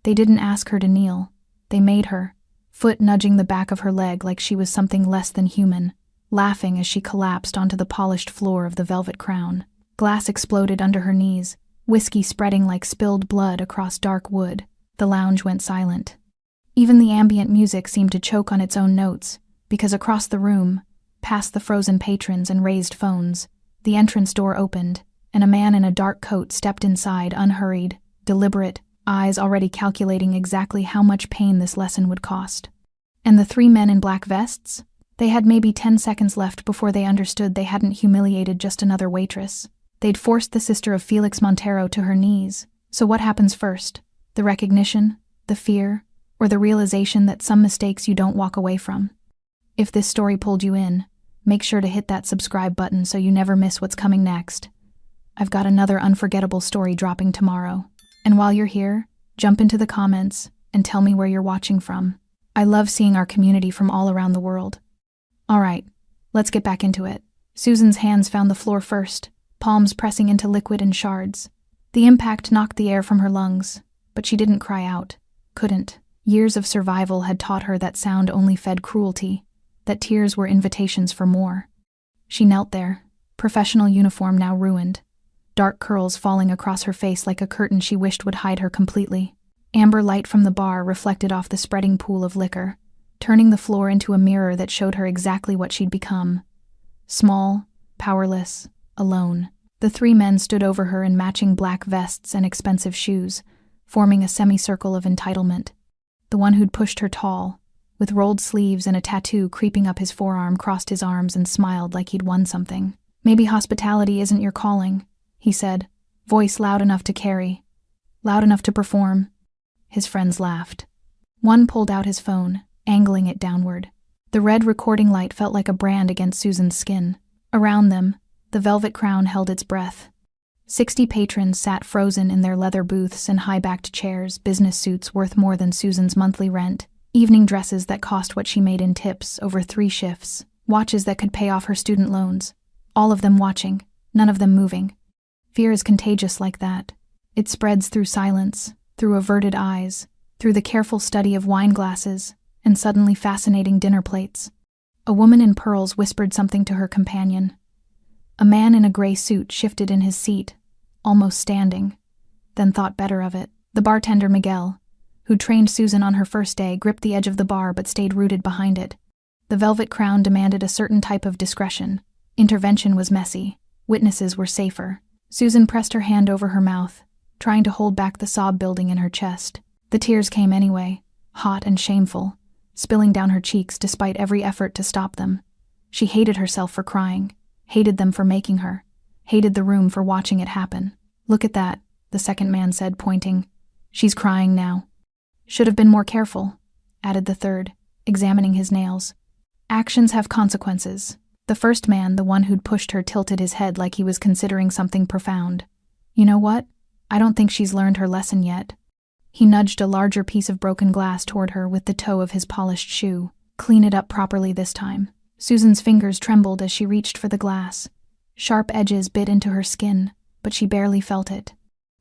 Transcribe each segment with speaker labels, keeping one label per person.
Speaker 1: They didn't ask her to kneel. They made her, foot nudging the back of her leg like she was something less than human, laughing as she collapsed onto the polished floor of the Velvet Crown. Glass exploded under her knees, whiskey spreading like spilled blood across dark wood. The lounge went silent. Even the ambient music seemed to choke on its own notes, because across the room, past the frozen patrons and raised phones, the entrance door opened, and a man in a dark coat stepped inside, unhurried, deliberate, eyes already calculating exactly how much pain this lesson would cost. And the 3 men in black vests? They had maybe 10 seconds left before they understood they hadn't humiliated just another waitress. They'd forced the sister of Felix Montero to her knees. So what happens first? The recognition? The fear? Or the realization that some mistakes you don't walk away from? If this story pulled you in, make sure to hit that subscribe button so you never miss what's coming next. I've got another unforgettable story dropping tomorrow. And while you're here, jump into the comments and tell me where you're watching from. I love seeing our community from all around the world. Alright, let's get back into it. Susan's hands found the floor first, palms pressing into liquid and shards. The impact knocked the air from her lungs, but she didn't cry out. Couldn't. Years of survival had taught her that sound only fed cruelty, that tears were invitations for more. She knelt there, professional uniform now ruined, dark curls falling across her face like a curtain she wished would hide her completely. Amber light from the bar reflected off the spreading pool of liquor, turning the floor into a mirror that showed her exactly what she'd become. Small, powerless, alone. The 3 men stood over her in matching black vests and expensive shoes, forming a semicircle of entitlement. The one who'd pushed her tall, with rolled sleeves and a tattoo creeping up his forearm, crossed his arms and smiled like he'd won something. "Maybe hospitality isn't your calling," he said, voice loud enough to carry, loud enough to perform. His friends laughed. One pulled out his phone, angling it downward. The red recording light felt like a brand against Susan's skin. Around them, the Velvet Crown held its breath. 60 patrons sat frozen in their leather booths and high-backed chairs, business suits worth more than Susan's monthly rent, evening dresses that cost what she made in tips over 3 shifts, watches that could pay off her student loans. All of them watching, none of them moving. Fear is contagious like that. It spreads through silence, through averted eyes, through the careful study of wine glasses, and suddenly fascinating dinner plates. A woman in pearls whispered something to her companion. A man in a gray suit shifted in his seat, almost standing, then thought better of it. The bartender Miguel, who trained Susan on her first day, gripped the edge of the bar but stayed rooted behind it. The Velvet Crown demanded a certain type of discretion. Intervention was messy. Witnesses were safer. Susan pressed her hand over her mouth, trying to hold back the sob building in her chest. The tears came anyway, hot and shameful, spilling down her cheeks despite every effort to stop them. She hated herself for crying, hated them for making her, hated the room for watching it happen. "Look at that," the second man said, pointing. "She's crying now." "Should have been more careful," added the third, examining his nails. "Actions have consequences." The first man, the one who'd pushed her, tilted his head like he was considering something profound. "You know what? I don't think she's learned her lesson yet." He nudged a larger piece of broken glass toward her with the toe of his polished shoe. "Clean it up properly this time." Susan's fingers trembled as she reached for the glass. Sharp edges bit into her skin, but she barely felt it.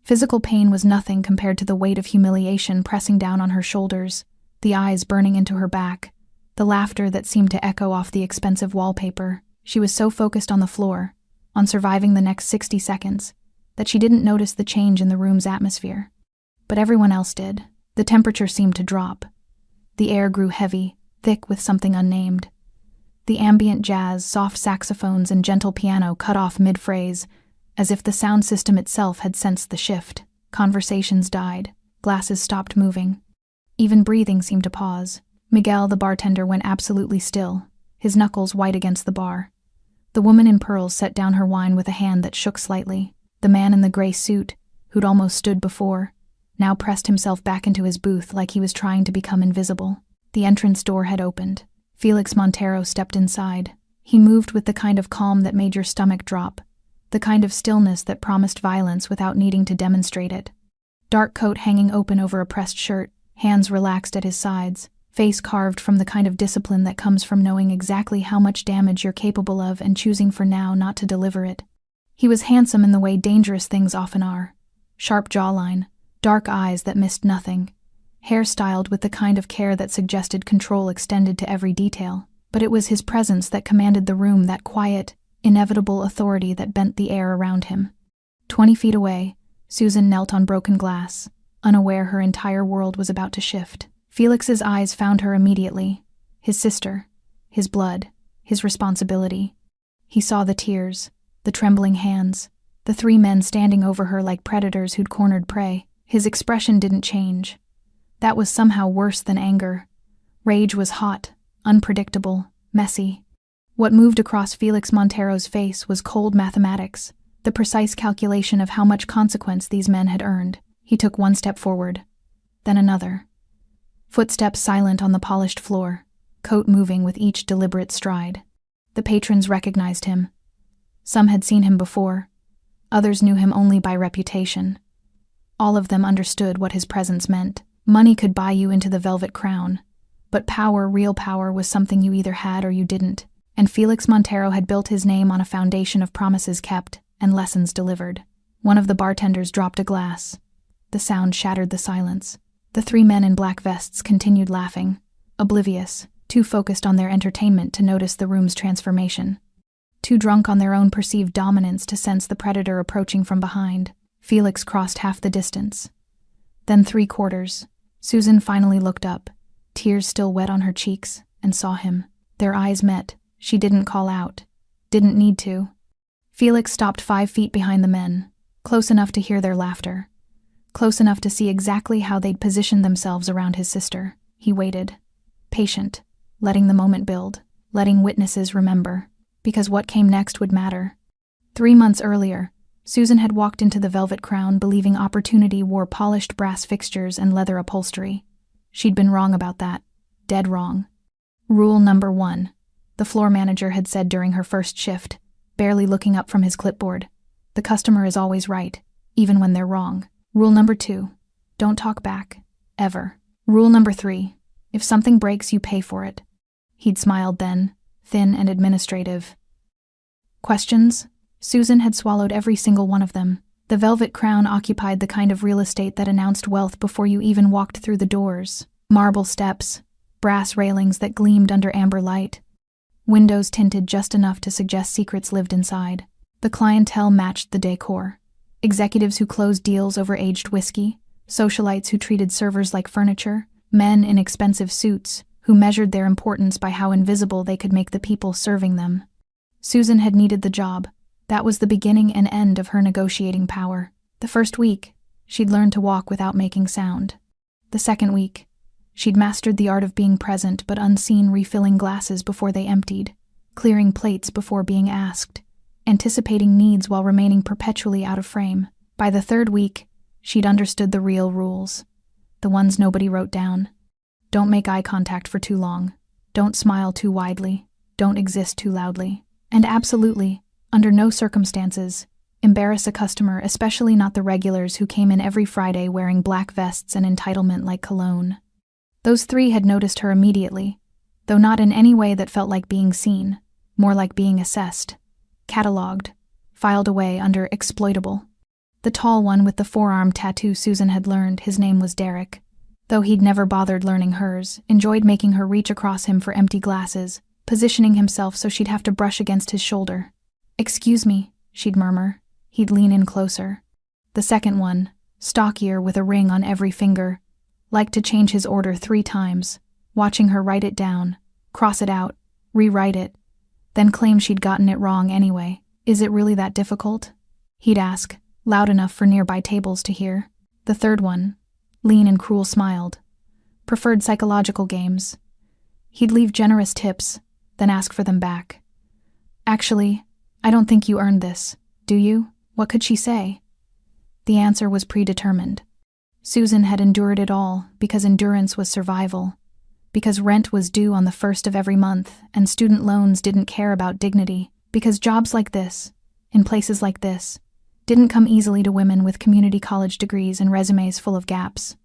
Speaker 1: Physical pain was nothing compared to the weight of humiliation pressing down on her shoulders, the eyes burning into her back, the laughter that seemed to echo off the expensive wallpaper. She was so focused on the floor, on surviving the next 60 seconds, that she didn't notice the change in the room's atmosphere. But everyone else did. The temperature seemed to drop. The air grew heavy, thick with something unnamed. The ambient jazz, soft saxophones, and gentle piano cut off mid-phrase, as if the sound system itself had sensed the shift. Conversations died. Glasses stopped moving. Even breathing seemed to pause. Miguel, the bartender, went absolutely still, his knuckles white against the bar. The woman in pearls set down her wine with a hand that shook slightly. The man in the gray suit, who'd almost stood before, now pressed himself back into his booth like he was trying to become invisible. The entrance door had opened. Felix Montero stepped inside. He moved with the kind of calm that made your stomach drop, the kind of stillness that promised violence without needing to demonstrate it. Dark coat hanging open over a pressed shirt, hands relaxed at his sides, face carved from the kind of discipline that comes from knowing exactly how much damage you're capable of and choosing for now not to deliver it. He was handsome in the way dangerous things often are. Sharp jawline, dark eyes that missed nothing, hair styled with the kind of care that suggested control extended to every detail. But it was his presence that commanded the room, that quiet, inevitable authority that bent the air around him. 20 feet away, Susan knelt on broken glass, unaware her entire world was about to shift. Felix's eyes found her immediately. His sister, his blood, his responsibility. He saw the tears, the trembling hands, the three men standing over her like predators who'd cornered prey. His expression didn't change. That was somehow worse than anger. Rage was hot, unpredictable, messy. What moved across Felix Montero's face was cold mathematics, the precise calculation of how much consequence these men had earned. He took one step forward, then another. Footsteps silent on the polished floor, coat moving with each deliberate stride. The patrons recognized him. Some had seen him before. Others knew him only by reputation. All of them understood what his presence meant. Money could buy you into the Velvet Crown, but power, real power, was something you either had or you didn't. And Felix Montero had built his name on a foundation of promises kept and lessons delivered. One of the bartenders dropped a glass. The sound shattered the silence. The three men in black vests continued laughing, oblivious, too focused on their entertainment to notice the room's transformation. Too drunk on their own perceived dominance to sense the predator approaching from behind. Felix crossed half the distance. Then 3/4. Susan finally looked up, tears still wet on her cheeks, and saw him. Their eyes met. She didn't call out. Didn't need to. Felix stopped 5 feet behind the men, close enough to hear their laughter. Close enough to see exactly how they'd positioned themselves around his sister. He waited, patient, letting the moment build, letting witnesses remember, because what came next would matter. 3 months earlier, Susan had walked into the Velvet Crown believing opportunity wore polished brass fixtures and leather upholstery. She'd been wrong about that. Dead wrong. Rule number 1, the floor manager had said during her first shift, barely looking up from his clipboard. The customer is always right, even when they're wrong. Rule number 2, don't talk back, ever. Rule number 3, if something breaks, you pay for it. He'd smiled then, thin and administrative. Questions? Susan had swallowed every single one of them. The Velvet Crown occupied the kind of real estate that announced wealth before you even walked through the doors. Marble steps, brass railings that gleamed under amber light, windows tinted just enough to suggest secrets lived inside. The clientele matched the decor. Executives who closed deals over aged whiskey, socialites who treated servers like furniture, men in expensive suits who measured their importance by how invisible they could make the people serving them. Susan had needed the job. That was the beginning and end of her negotiating power. The first week, she'd learned to walk without making sound. The second week, she'd mastered the art of being present but unseen, refilling glasses before they emptied, clearing plates before being asked, anticipating needs while remaining perpetually out of frame. By the third week, she'd understood the real rules, the ones nobody wrote down. Don't make eye contact for too long. Don't smile too widely. Don't exist too loudly. And absolutely, under no circumstances, embarrass a customer, especially not the regulars who came in every Friday wearing black vests and entitlement like cologne. Those 3 had noticed her immediately, though not in any way that felt like being seen, more like being assessed, catalogued, filed away under exploitable. The tall one with the forearm tattoo, Susan had learned his name was Derek. Though he'd never bothered learning hers, enjoyed making her reach across him for empty glasses, positioning himself so she'd have to brush against his shoulder. "Excuse me," she'd murmur. He'd lean in closer. The second one, stockier with a ring on every finger, liked to change his order 3 times, watching her write it down, cross it out, rewrite it, then claim she'd gotten it wrong anyway. "Is it really that difficult?" he'd ask, loud enough for nearby tables to hear. The third one, lean and cruel, smiled. Preferred psychological games. He'd leave generous tips, then ask for them back. "Actually, I don't think you earned this, do you?" What could she say? The answer was predetermined. Susan had endured it all because endurance was survival, because rent was due on the 1st of every month and student loans didn't care about dignity, because jobs like this, in places like this, didn't come easily to women with community college degrees and resumes full of gaps.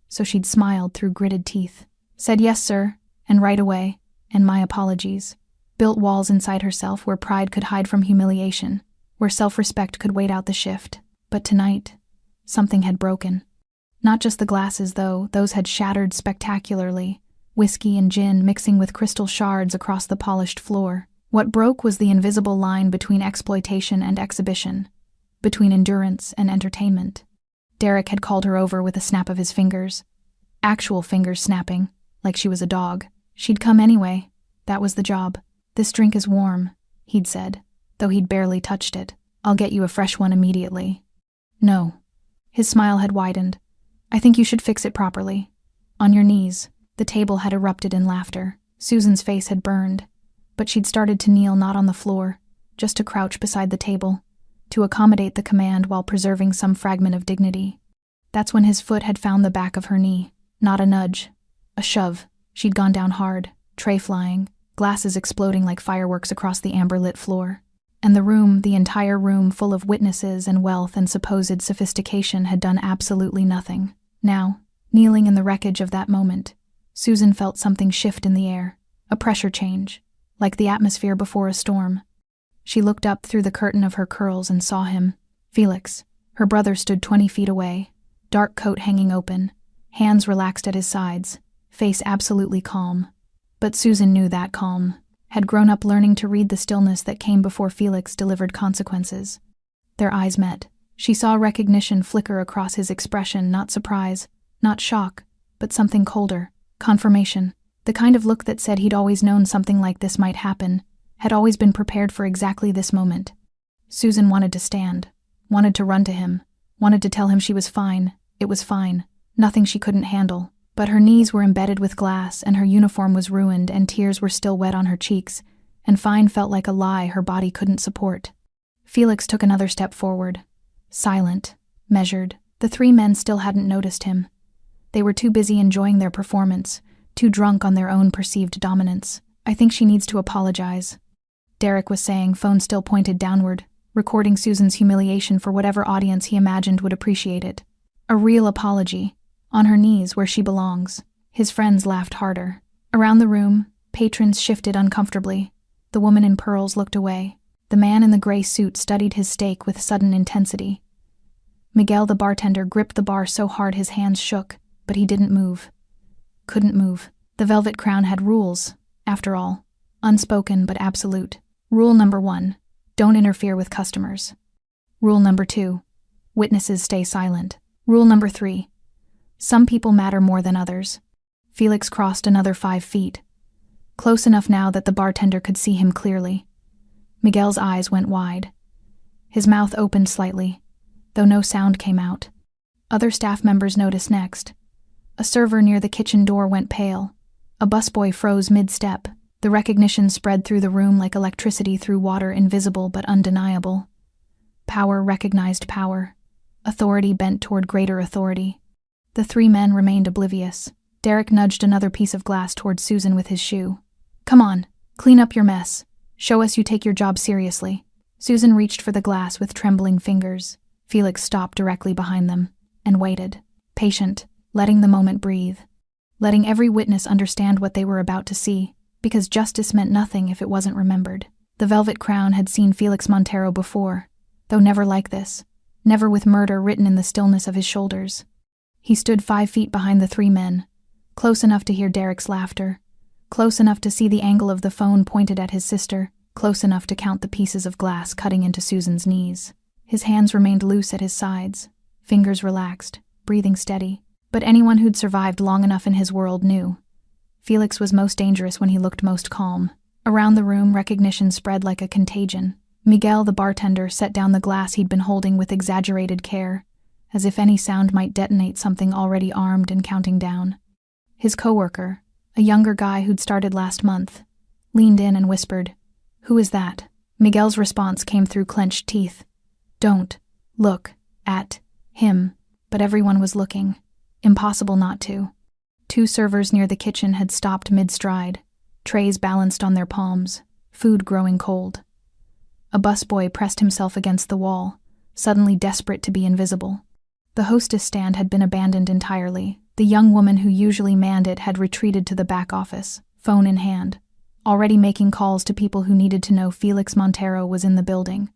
Speaker 1: So she'd smiled through gritted teeth, said yes sir, and right away, and my apologies, built walls inside herself where pride could hide from humiliation, where self-respect could wait out the shift. But tonight, something had broken. Not just the glasses, though, those had shattered spectacularly, whiskey and gin mixing with crystal shards across the polished floor. What broke was the invisible line between exploitation and exhibition, between endurance and entertainment. Derek had called her over with a snap of his fingers. Actual fingers snapping, like she was a dog. She'd come anyway. That was the job. "This drink is warm," he'd said, though he'd barely touched it. "I'll get you a fresh one immediately." "No." His smile had widened. "I think you should fix it properly. On your knees." The table had erupted in laughter. Susan's face had burned, but she'd started to kneel not on the floor, just to crouch beside the table, to accommodate the command while preserving some fragment of dignity. That's when his foot had found the back of her knee. Not a nudge. A shove. She'd gone down hard, tray flying, glasses exploding like fireworks across the amber-lit floor. And the room, the entire room full of witnesses and wealth and supposed sophistication, had done absolutely nothing. Now, kneeling in the wreckage of that moment, Susan felt something shift in the air, a pressure change, like the atmosphere before a storm. She looked up through the curtain of her curls and saw him. Felix, her brother, stood 20 feet away, dark coat hanging open, hands relaxed at his sides, face absolutely calm. But Susan knew that calm, had grown up learning to read the stillness that came before Felix delivered consequences. Their eyes met. She saw recognition flicker across his expression, not surprise, not shock, but something colder. Confirmation. The kind of look that said he'd always known something like this might happen, had always been prepared for exactly this moment. Susan wanted to stand, wanted to run to him, wanted to tell him she was fine, it was fine, nothing she couldn't handle. But her knees were embedded with glass, and her uniform was ruined, and tears were still wet on her cheeks, and fine felt like a lie her body couldn't support. Felix took another step forward. Silent, measured. The three men still hadn't noticed him. They were too busy enjoying their performance, too drunk on their own perceived dominance. "I think she needs to apologize," Derek was saying, phone still pointed downward, recording Susan's humiliation for whatever audience he imagined would appreciate it. A real apology. On her knees, where she belongs. His friends laughed harder. Around the room, patrons shifted uncomfortably. The woman in pearls looked away. The man in the gray suit studied his steak with sudden intensity. Miguel, the bartender, gripped the bar so hard his hands shook, but he didn't move. Couldn't move. The Velvet Crown had rules, after all. Unspoken but absolute. Rule number 1, don't interfere with customers. Rule number 2, witnesses stay silent. Rule number 3, some people matter more than others. Felix crossed another 5 feet. Close enough now that the bartender could see him clearly. Miguel's eyes went wide. His mouth opened slightly, though no sound came out. Other staff members noticed next. A server near the kitchen door went pale. A busboy froze mid-step. The recognition spread through the room like electricity through water, invisible but undeniable. Power recognized power. Authority bent toward greater authority. The three men remained oblivious. Derek nudged another piece of glass toward Susan with his shoe. "Come on, clean up your mess. Show us you take your job seriously." Susan reached for the glass with trembling fingers. Felix stopped directly behind them and waited, patient, letting the moment breathe, letting every witness understand what they were about to see, because justice meant nothing if it wasn't remembered. The Velvet Crown had seen Felix Montero before, though never like this, never with murder written in the stillness of his shoulders. He stood 5 feet behind the three men, close enough to hear Derek's laughter, close enough to see the angle of the phone pointed at his sister, close enough to count the pieces of glass cutting into Susan's knees. His hands remained loose at his sides, fingers relaxed, breathing steady. But anyone who'd survived long enough in his world knew. Felix was most dangerous when he looked most calm. Around the room, recognition spread like a contagion. Miguel, the bartender, set down the glass he'd been holding with exaggerated care, as if any sound might detonate something already armed and counting down. His coworker, a younger guy who'd started last month, leaned in and whispered, "Who is that?" Miguel's response came through clenched teeth. "Don't look at him." But everyone was looking. Impossible not to. 2 servers near the kitchen had stopped mid-stride, trays balanced on their palms, food growing cold. A busboy pressed himself against the wall, suddenly desperate to be invisible. The hostess stand had been abandoned entirely. The young woman who usually manned it had retreated to the back office, phone in hand, already making calls to people who needed to know Felix Montero was in the building.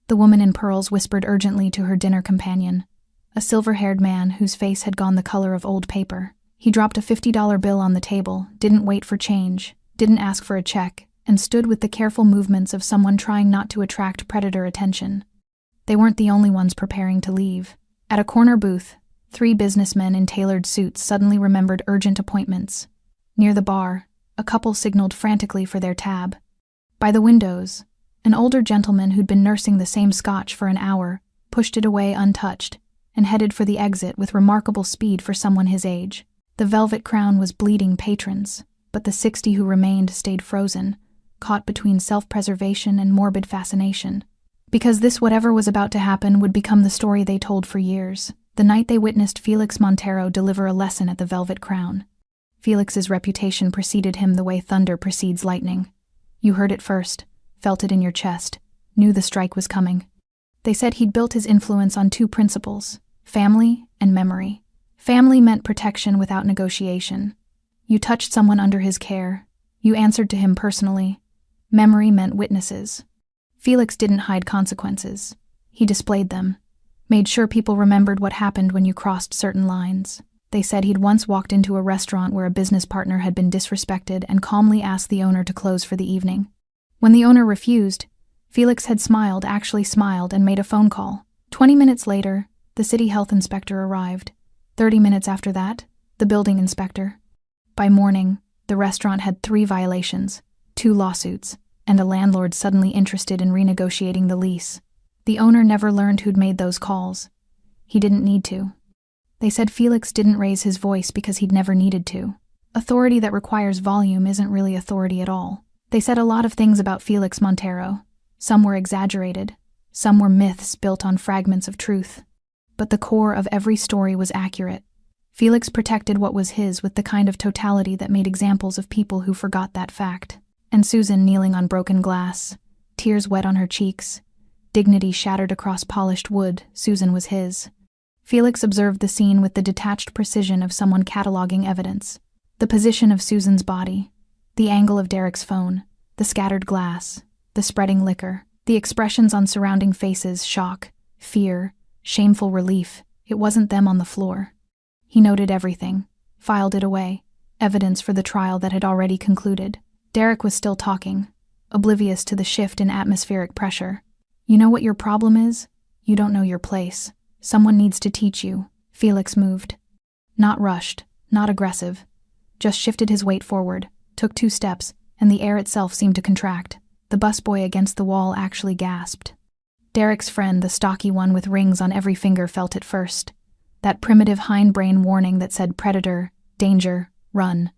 Speaker 1: The woman in pearls whispered urgently to her dinner companion, a silver-haired man whose face had gone the color of old paper. He dropped a $50 bill on the table, didn't wait for change, didn't ask for a check, and stood with the careful movements of someone trying not to attract predator attention. They weren't the only ones preparing to leave. At a corner booth, 3 businessmen in tailored suits suddenly remembered urgent appointments. Near the bar, a couple signaled frantically for their tab. By the windows, an older gentleman who'd been nursing the same scotch for an hour pushed it away untouched and headed for the exit with remarkable speed for someone his age. The Velvet Crown was bleeding patrons, but the 60 who remained stayed frozen, caught between self-preservation and morbid fascination. Because this whatever was about to happen would become the story they told for years, the night they witnessed Felix Montero deliver a lesson at the Velvet Crown. Felix's reputation preceded him the way thunder precedes lightning. You heard it first, felt it in your chest, knew the strike was coming. They said he'd built his influence on 2 principles, family and memory. Family meant protection without negotiation. You touched someone under his care. You answered to him personally. Memory meant witnesses. Felix didn't hide consequences. He displayed them. Made sure people remembered what happened when you crossed certain lines. They said he'd once walked into a restaurant where a business partner had been disrespected and calmly asked the owner to close for the evening. When the owner refused, Felix had actually smiled and made a phone call. 20 minutes later, the city health inspector arrived. 30 minutes after that, the building inspector. By morning, the restaurant had 3 violations, 2 lawsuits, and a landlord suddenly interested in renegotiating the lease. The owner never learned who'd made those calls. He didn't need to. They said Felix didn't raise his voice because he'd never needed to. Authority that requires volume isn't really authority at all. They said a lot of things about Felix Montero. Some were exaggerated. Some were myths built on fragments of truth. But the core of every story was accurate. Felix protected what was his with the kind of totality that made examples of people who forgot that fact. And Susan kneeling on broken glass, tears wet on her cheeks, dignity shattered across polished wood, Susan was his. Felix observed the scene with the detached precision of someone cataloging evidence. The position of Susan's body, the angle of Derek's phone, the scattered glass, the spreading liquor, the expressions on surrounding faces, shock, fear, shameful relief. It wasn't them on the floor. He noted everything, filed it away, evidence for the trial that had already concluded. Derek was still talking, oblivious to the shift in atmospheric pressure. You know what your problem is? You don't know your place. Someone needs to teach you. Felix moved. Not rushed, not aggressive. Just shifted his weight forward, took 2 steps, and the air itself seemed to contract. The busboy against the wall actually gasped. Derek's friend, the stocky one with rings on every finger, felt it first. That primitive hindbrain warning that said predator, danger, run.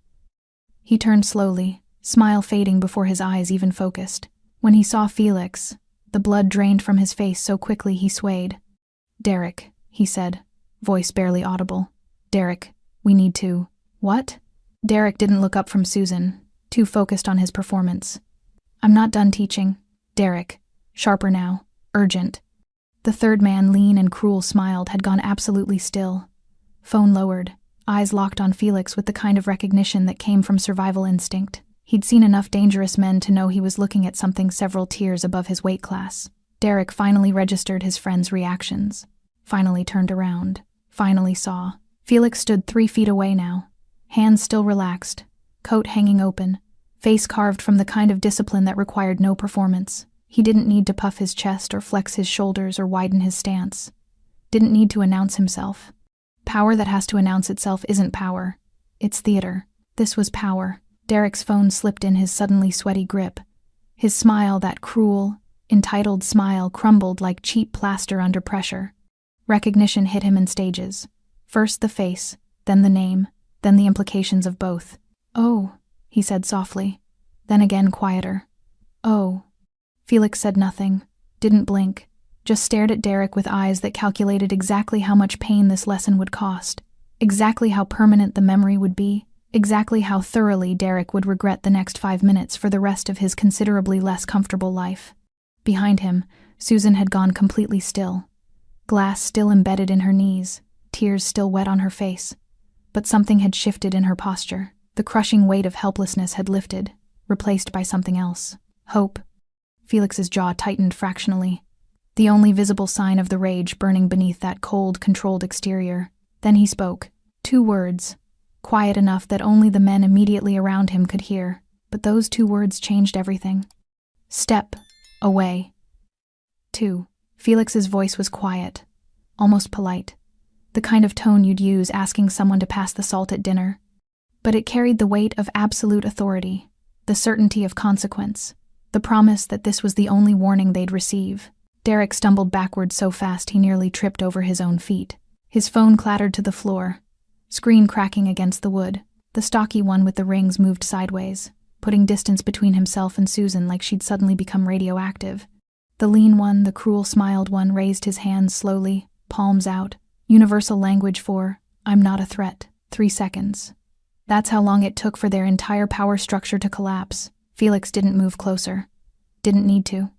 Speaker 1: He turned slowly, smile fading before his eyes even focused. When he saw Felix, the blood drained from his face so quickly he swayed. "Derek," he said, voice barely audible. "Derek, we need to..." "What?" Derek didn't look up from Susan, too focused on his performance. "I'm not done teaching. Derek, sharper now, urgent." The third man, lean and cruel, smiled, had gone absolutely still. Phone lowered, eyes locked on Felix with the kind of recognition that came from survival instinct. He'd seen enough dangerous men to know he was looking at something several tiers above his weight class. Derek finally registered his friend's reactions. Finally turned around. Finally saw. Felix stood 3 feet away now. Hands still relaxed. Coat hanging open. Face carved from the kind of discipline that required no performance. He didn't need to puff his chest or flex his shoulders or widen his stance. Didn't need to announce himself. Power that has to announce itself isn't power. It's theater. This was power. Derek's phone slipped in his suddenly sweaty grip. His smile, that cruel, entitled smile, crumbled like cheap plaster under pressure. Recognition hit him in stages. First the face, then the name, then the implications of both. "Oh," he said softly. Then again quieter. "Oh." Felix said nothing, didn't blink, just stared at Derek with eyes that calculated exactly how much pain this lesson would cost, exactly how permanent the memory would be, exactly how thoroughly Derek would regret the next 5 minutes for the rest of his considerably less comfortable life. Behind him, Susan had gone completely still. Glass still embedded in her knees, tears still wet on her face. But something had shifted in her posture. The crushing weight of helplessness had lifted, replaced by something else. Hope. Felix's jaw tightened fractionally. the only visible sign of the rage burning beneath that cold, controlled exterior. Then he spoke. 2 words, quiet enough that only the men immediately around him could hear, but those 2 words changed everything. Step away. 2. Felix's voice was quiet, almost polite, the kind of tone you'd use asking someone to pass the salt at dinner. But it carried the weight of absolute authority, the certainty of consequence, the promise that this was the only warning they'd receive. Derek stumbled backward so fast he nearly tripped over his own feet. His phone clattered to the floor, screen cracking against the wood. The stocky one with the rings moved sideways, putting distance between himself and Susan like she'd suddenly become radioactive. The lean one, the cruel-smiled one, raised his hands slowly, palms out. Universal language for, "I'm not a threat." 3 seconds. That's how long it took for their entire power structure to collapse. Felix didn't move closer. Didn't need to.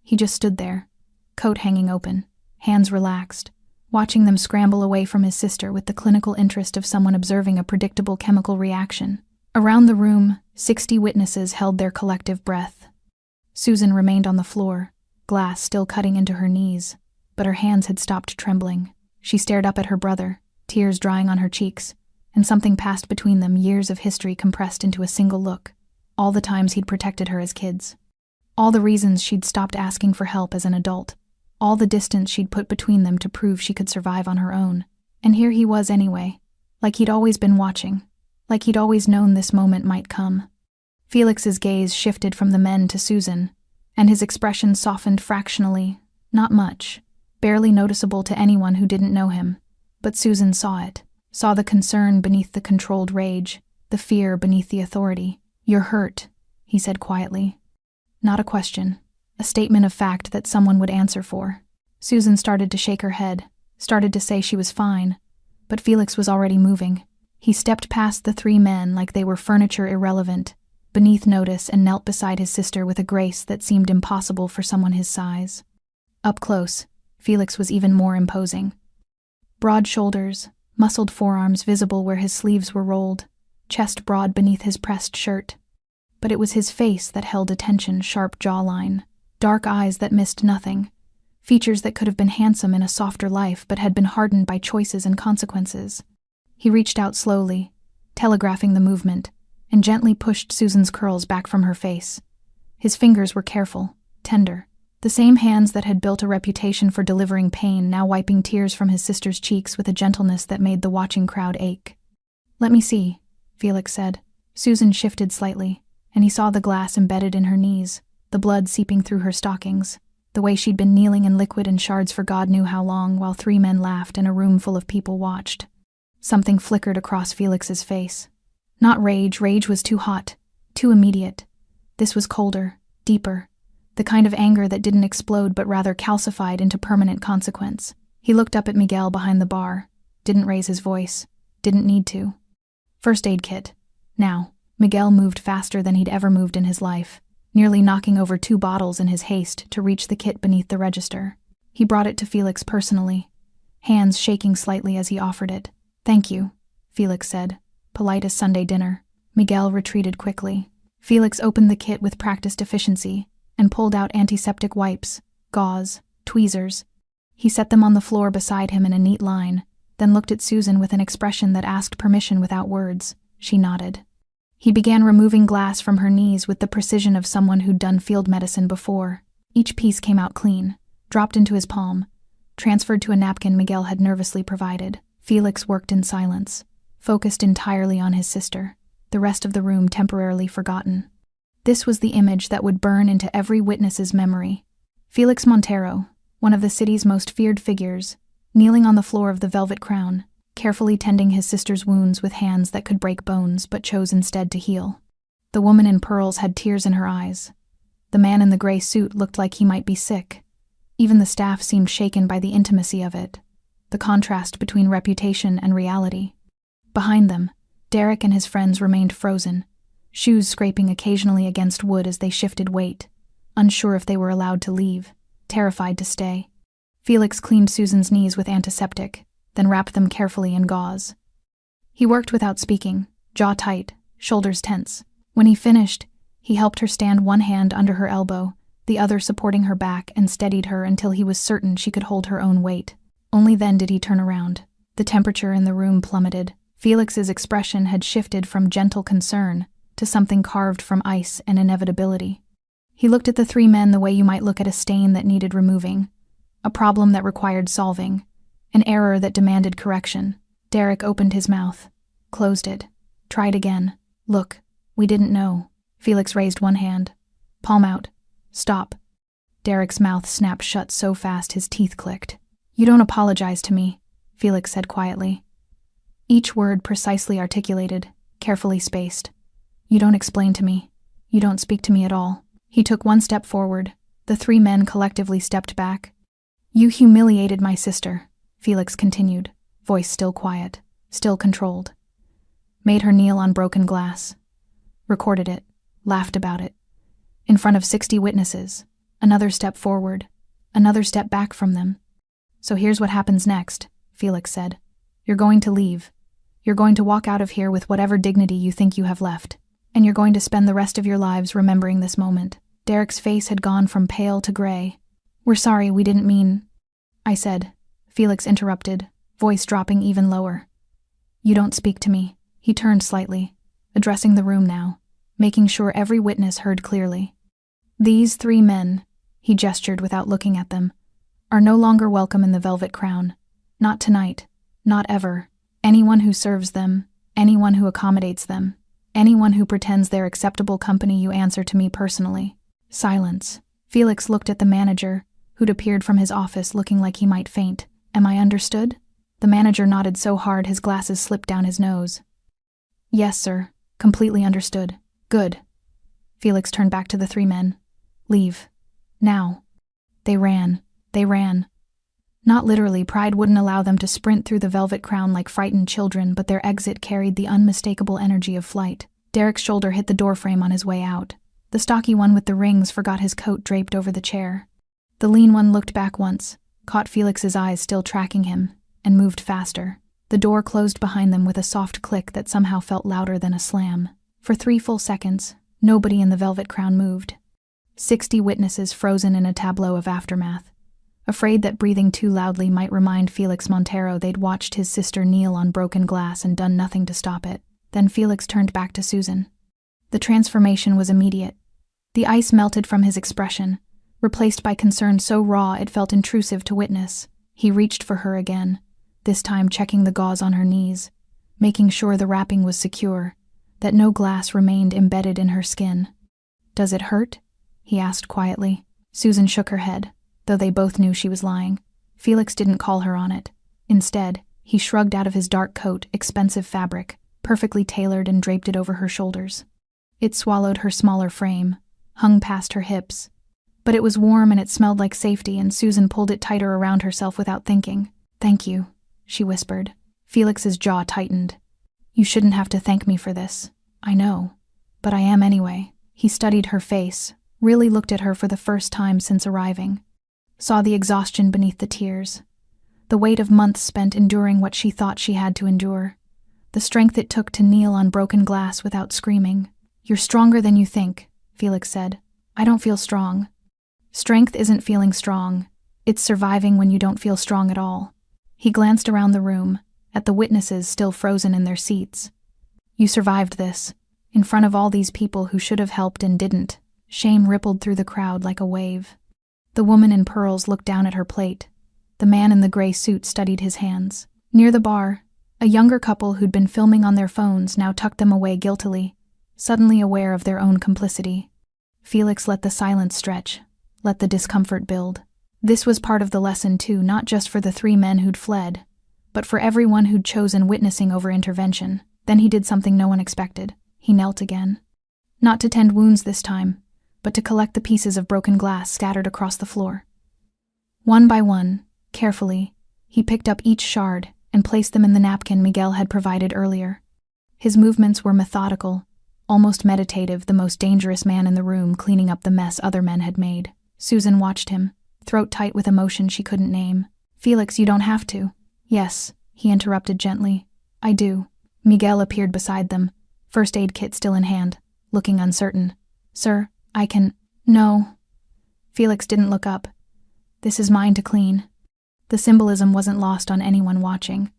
Speaker 1: He just stood there, coat hanging open, hands relaxed, watching them scramble away from his sister with the clinical interest of someone observing a predictable chemical reaction. Around the room, 60 witnesses held their collective breath. Susan remained on the floor, glass still cutting into her knees, but her hands had stopped trembling. She stared up at her brother, tears drying on her cheeks, and something passed between them, years of history compressed into a single look. All the times he'd protected her as kids. All the reasons she'd stopped asking for help as an adult. All the distance she'd put between them to prove she could survive on her own. And here he was anyway, like he'd always been watching, like he'd always known this moment might come. Felix's gaze shifted from the men to Susan, and his expression softened fractionally, not much, barely noticeable to anyone who didn't know him. But Susan saw it, saw the concern beneath the controlled rage, the fear beneath the authority. "You're hurt," he said quietly. Not a question, a statement of fact that someone would answer for. Susan started to shake her head, started to say she was fine, but Felix was already moving. He stepped past the 3 men like they were furniture irrelevant, beneath notice, and knelt beside his sister with a grace that seemed impossible for someone his size. Up close, Felix was even more imposing. Broad shoulders, muscled forearms visible where his sleeves were rolled, chest broad beneath his pressed shirt. But it was his face that held attention, sharp jawline, dark eyes that missed nothing, features that could have been handsome in a softer life but had been hardened by choices and consequences. He reached out slowly, telegraphing the movement, and gently pushed Susan's curls back from her face. His fingers were careful, tender, the same hands that had built a reputation for delivering pain now wiping tears from his sister's cheeks with a gentleness that made the watching crowd ache. "Let me see," Felix said. Susan shifted slightly, and he saw the glass embedded in her knees, the blood seeping through her stockings, the way she'd been kneeling in liquid and shards for God knew how long while 3 men laughed and a room full of people watched. Something flickered across Felix's face. Not rage, rage was too hot, too immediate. This was colder, deeper, the kind of anger that didn't explode but rather calcified into permanent consequence. He looked up at Miguel behind the bar, didn't raise his voice, didn't need to. "First aid kit. Now." Miguel moved faster than he'd ever moved in his life, nearly knocking over 2 bottles in his haste to reach the kit beneath the register. He brought it to Felix personally, hands shaking slightly as he offered it. "Thank you," Felix said, polite as Sunday dinner. Miguel retreated quickly. Felix opened the kit with practiced efficiency and pulled out antiseptic wipes, gauze, tweezers. He set them on the floor beside him in a neat line, then looked at Susan with an expression that asked permission without words. She nodded. He began removing glass from her knees with the precision of someone who'd done field medicine before. Each piece came out clean, dropped into his palm, transferred to a napkin Miguel had nervously provided. Felix worked in silence, focused entirely on his sister, the rest of the room temporarily forgotten. This was the image that would burn into every witness's memory. Felix Montero, one of the city's most feared figures, kneeling on the floor of the Velvet Crown, carefully tending his sister's wounds with hands that could break bones but chose instead to heal. The woman in pearls had tears in her eyes. The man in the gray suit looked like he might be sick. Even the staff seemed shaken by the intimacy of it, the contrast between reputation and reality. Behind them, Derek and his friends remained frozen, shoes scraping occasionally against wood as they shifted weight, unsure if they were allowed to leave, terrified to stay. Felix cleaned Susan's knees with antiseptic, then wrapped them carefully in gauze. He worked without speaking, jaw tight, shoulders tense. When he finished, he helped her stand one hand under her elbow, the other supporting her back, and steadied her until he was certain she could hold her own weight. Only then did he turn around. The temperature in the room plummeted. Felix's expression had shifted from gentle concern to something carved from ice and inevitability. He looked at the three men the way you might look at a stain that needed removing, a problem that required solving, an error that demanded correction. Derek opened his mouth, closed it, tried again. "Look, we didn't know." Felix raised one hand. "Palm out. Stop." Derek's mouth snapped shut so fast his teeth clicked. "You don't apologize to me," Felix said quietly. Each word precisely articulated, carefully spaced. "You don't explain to me. You don't speak to me at all." He took one step forward. The three men collectively stepped back. "You humiliated my sister," Felix continued, voice still quiet, still controlled. "Made her kneel on broken glass. Recorded it, laughed about it. In front of 60 witnesses. Another step forward, another step back from them. So here's what happens next," Felix said. "You're going to leave. You're going to walk out of here with whatever dignity you think you have left. And you're going to spend the rest of your lives remembering this moment." Derek's face had gone from pale to gray. "We're sorry, we didn't mean—" "I said," Felix interrupted, voice dropping even lower. "You don't speak to me." He turned slightly, addressing the room now, making sure every witness heard clearly. "These three men," he gestured without looking at them, "are no longer welcome in the Velvet Crown. Not tonight, not ever. Anyone who serves them, anyone who accommodates them, anyone who pretends they're acceptable company, you answer to me personally." Silence. Felix looked at the manager, who'd appeared from his office looking like he might faint. "Am I understood?" The manager nodded so hard his glasses slipped down his nose. "Yes, sir. Completely understood." "Good." Felix turned back to the three men. "Leave. Now." They ran. Not literally, pride wouldn't allow them to sprint through the Velvet Crown like frightened children, but their exit carried the unmistakable energy of flight. Derek's shoulder hit the doorframe on his way out. The stocky one with the rings forgot his coat draped over the chair. The lean one looked back once, caught Felix's eyes still tracking him, and moved faster. The door closed behind them with a soft click that somehow felt louder than a slam. For 3 full seconds, nobody in the Velvet Crown moved. 60 witnesses frozen in a tableau of aftermath, afraid that breathing too loudly might remind Felix Montero they'd watched his sister kneel on broken glass and done nothing to stop it. Then Felix turned back to Susan. The transformation was immediate. The ice melted from his expression, replaced by concern so raw it felt intrusive to witness. He reached for her again, this time checking the gauze on her knees, making sure the wrapping was secure, that no glass remained embedded in her skin. "Does it hurt?" he asked quietly. Susan shook her head, though they both knew she was lying. Felix didn't call her on it. Instead, he shrugged out of his dark coat expensive fabric, perfectly tailored, and draped it over her shoulders. It swallowed her smaller frame, hung past her hips. But it was warm and it smelled like safety, and Susan pulled it tighter around herself without thinking. "Thank you," she whispered. Felix's jaw tightened. "You shouldn't have to thank me for this. I know. But I am anyway." He studied her face, really looked at her for the first time since arriving. Saw the exhaustion beneath the tears. The weight of months spent enduring what she thought she had to endure. The strength it took to kneel on broken glass without screaming. "You're stronger than you think," Felix said. "I don't feel strong." Strength isn't feeling strong. It's surviving when you don't feel strong at all. He glanced around the room, at the witnesses still frozen in their seats. "You survived this, in front of all these people who should have helped and didn't." Shame rippled through the crowd like a wave. The woman in pearls looked down at her plate. The man in the gray suit studied his hands. Near the bar, a younger couple who'd been filming on their phones now tucked them away guiltily, suddenly aware of their own complicity. Felix let the silence stretch, let the discomfort build. This was part of the lesson too, not just for the three men who'd fled, but for everyone who'd chosen witnessing over intervention. Then he did something no one expected. He knelt again. Not to tend wounds this time, but to collect the pieces of broken glass scattered across the floor. One by one, carefully, he picked up each shard and placed them in the napkin Miguel had provided earlier. His movements were methodical, almost meditative, the most dangerous man in the room cleaning up the mess other men had made. Susan watched him, throat tight with emotion she couldn't name. "Felix, you don't have to." "Yes," he interrupted gently. "I do." Miguel appeared beside them, first aid kit still in hand, looking uncertain. "Sir, I can—" "No." Felix didn't look up. This is mine to clean. The symbolism wasn't lost on anyone watching.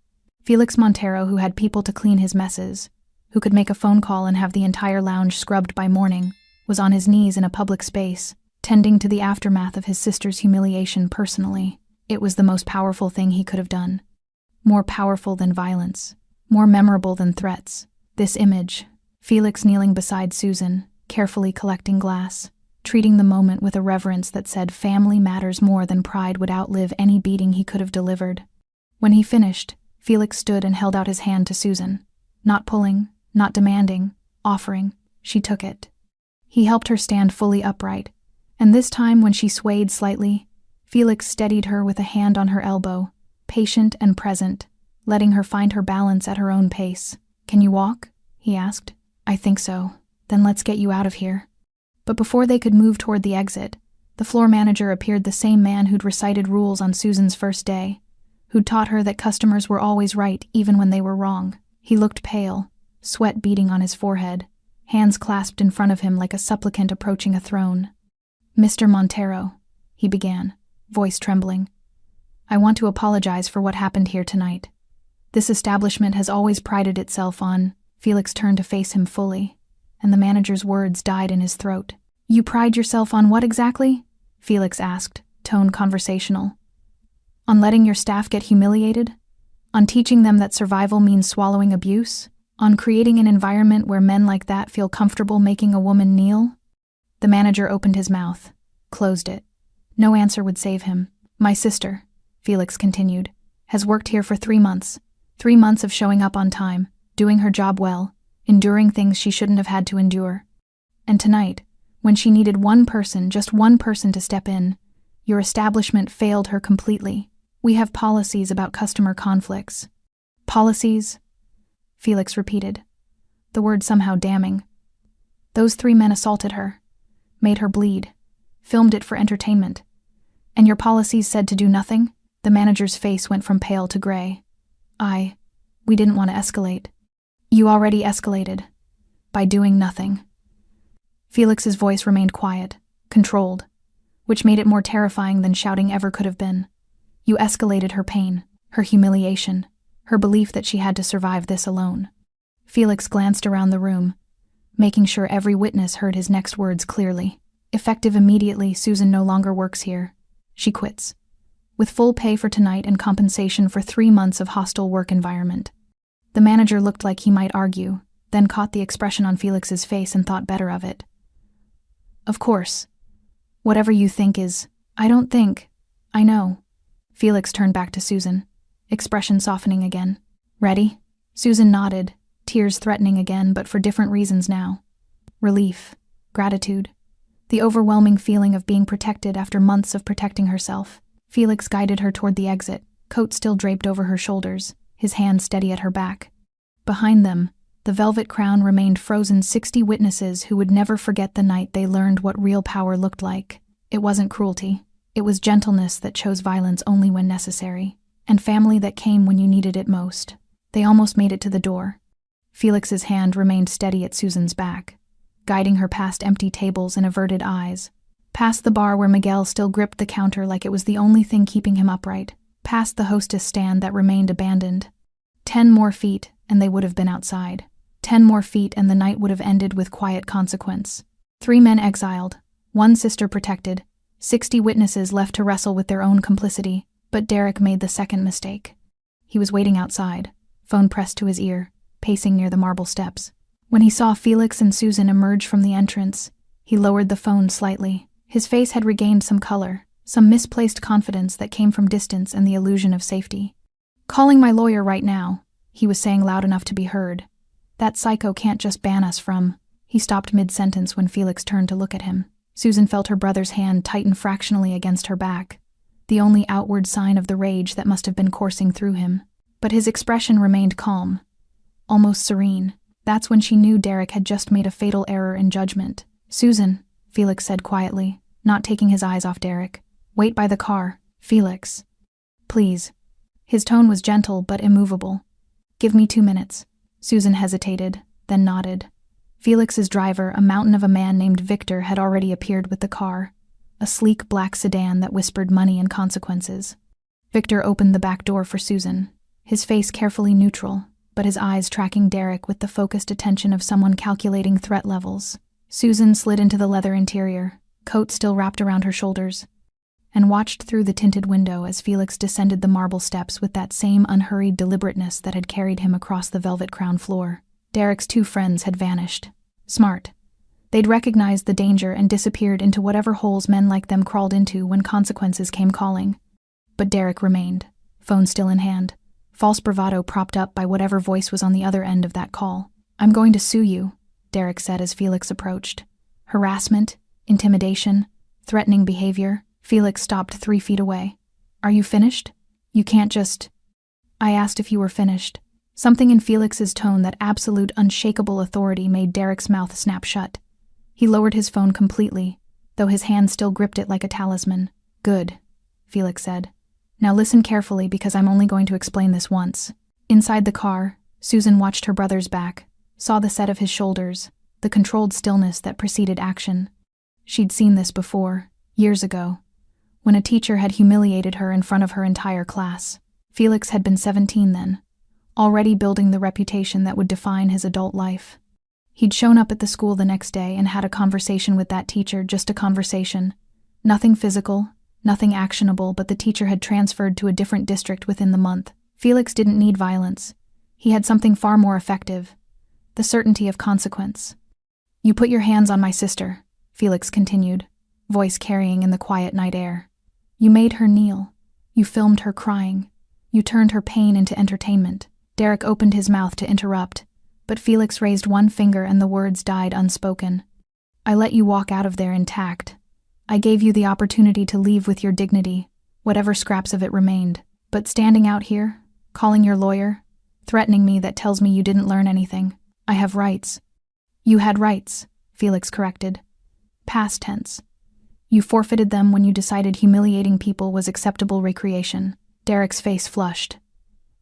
Speaker 1: Felix Montero, who had people to clean his messes, who could make a phone call and have the entire lounge scrubbed by morning, was on his knees in a public space, tending to the aftermath of his sister's humiliation personally. It was the most powerful thing he could have done. More powerful than violence. More memorable than threats. This image, Felix kneeling beside Susan, carefully collecting glass, treating the moment with a reverence that said family matters more than pride would outlive any beating he could have delivered. When he finished, Felix stood and held out his hand to Susan. Not pulling, not demanding, offering. She took it. He helped her stand fully upright, and this time when she swayed slightly, Felix steadied her with a hand on her elbow, patient and present, letting her find her balance at her own pace. "Can you walk?" he asked. "I think so. Then let's get you out of here." But before they could move toward the exit, the floor manager appeared, the same man who'd recited rules on Susan's first day, who'd taught her that customers were always right even when they were wrong. He looked pale, sweat beading on his forehead, hands clasped in front of him like a supplicant approaching a throne. "Mr. Montero," he began, voice trembling, "I want to apologize for what happened here tonight. This establishment has always prided itself on—" Felix turned to face him fully, and the manager's words died in his throat. "You pride yourself on what exactly?" Felix asked, tone conversational. "On letting your staff get humiliated? On teaching them that survival means swallowing abuse? On creating an environment where men like that feel comfortable making a woman kneel?" The manager opened his mouth, closed it. No answer would save him. "My sister," Felix continued, "has worked here for 3 months. 3 months of showing up on time, doing her job well, enduring things she shouldn't have had to endure. And tonight, when she needed one person, just one person to step in, your establishment failed her completely. We have policies about customer conflicts." "Policies?" Felix repeated, the word somehow damning. "Those 3 men assaulted her, made her bleed, filmed it for entertainment. And your policies said to do nothing?" The manager's face went from pale to gray. We didn't want to escalate." "You already escalated. By doing nothing." Felix's voice remained quiet, controlled, which made it more terrifying than shouting ever could have been. "You escalated her pain, her humiliation, her belief that she had to survive this alone." Felix glanced around the room, making sure every witness heard his next words clearly. "Effective immediately, Susan no longer works here. She quits. With full pay for tonight and compensation for 3 months of hostile work environment." The manager looked like he might argue, then caught the expression on Felix's face and thought better of it. "Of course. Whatever you think is—" "I don't think. I know." Felix turned back to Susan, expression softening again. "Ready?" Susan nodded, tears threatening again, but for different reasons now. Relief, gratitude, the overwhelming feeling of being protected after months of protecting herself. Felix guided her toward the exit, coat still draped over her shoulders, his hand steady at her back. Behind them, the velvet crown remained frozen 60 witnesses who would never forget the night they learned what real power looked like. It wasn't cruelty. It was gentleness that chose violence only when necessary, and family that came when you needed it most. They almost made it to the door. Felix's hand remained steady at Susan's back, guiding her past empty tables and averted eyes, past the bar where Miguel still gripped the counter like it was the only thing keeping him upright, past the hostess stand that remained abandoned. 10 more feet, and they would have been outside. 10 more feet, and the night would have ended with quiet consequence. 3 men exiled, 1 sister protected, 60 witnesses left to wrestle with their own complicity, but Derek made the second mistake. He was waiting outside, phone pressed to his ear, pacing near the marble steps. When he saw Felix and Susan emerge from the entrance, he lowered the phone slightly. His face had regained some color, some misplaced confidence that came from distance and the illusion of safety. "Calling my lawyer right now," he was saying loud enough to be heard. "That psycho can't just ban us from—" He stopped mid-sentence when Felix turned to look at him. Susan felt her brother's hand tighten fractionally against her back, the only outward sign of the rage that must have been coursing through him. But his expression remained calm, almost serene. That's when she knew Derek had just made a fatal error in judgment. "Susan," Felix said quietly, not taking his eyes off Derek. "Wait by the car, Felix. Please." His tone was gentle but immovable. "Give me 2 minutes." Susan hesitated, then nodded. Felix's driver, a mountain of a man named Victor, had already appeared with the car, a sleek black sedan that whispered money and consequences. Victor opened the back door for Susan, his face carefully neutral, but his eyes tracking Derek with the focused attention of someone calculating threat levels. Susan slid into the leather interior, coat still wrapped around her shoulders, and watched through the tinted window as Felix descended the marble steps with that same unhurried deliberateness that had carried him across the velvet-crowned floor. Derek's two friends had vanished. Smart. They'd recognized the danger and disappeared into whatever holes men like them crawled into when consequences came calling. But Derek remained, phone still in hand, false bravado propped up by whatever voice was on the other end of that call. "I'm going to sue you," Derek said as Felix approached. Harassment, intimidation, threatening behavior. Felix stopped 3 feet away. "Are you finished? You can't just—" "I asked if you were finished." Something in Felix's tone, that absolute, unshakable authority, made Derek's mouth snap shut. He lowered his phone completely, though his hand still gripped it like a talisman. "Good," Felix said. "Now listen carefully, because I'm only going to explain this once." Inside the car, Susan watched her brother's back, saw the set of his shoulders, the controlled stillness that preceded action. She'd seen this before, years ago, when a teacher had humiliated her in front of her entire class. Felix had been 17 then, already building the reputation that would define his adult life. He'd shown up at the school the next day and had a conversation with that teacher, just a conversation. Nothing physical, nothing actionable, but the teacher had transferred to a different district within the month. Felix didn't need violence. He had something far more effective: the certainty of consequence. "You put your hands on my sister," Felix continued, voice carrying in the quiet night air. "You made her kneel. You filmed her crying. You turned her pain into entertainment." Derek opened his mouth to interrupt, but Felix raised one finger and the words died unspoken. "I let you walk out of there intact. I gave you the opportunity to leave with your dignity, whatever scraps of it remained. But standing out here, calling your lawyer, threatening me, that tells me you didn't learn anything. I have rights." "You had rights," Felix corrected. "Past tense. You forfeited them when you decided humiliating people was acceptable recreation." Derek's face flushed.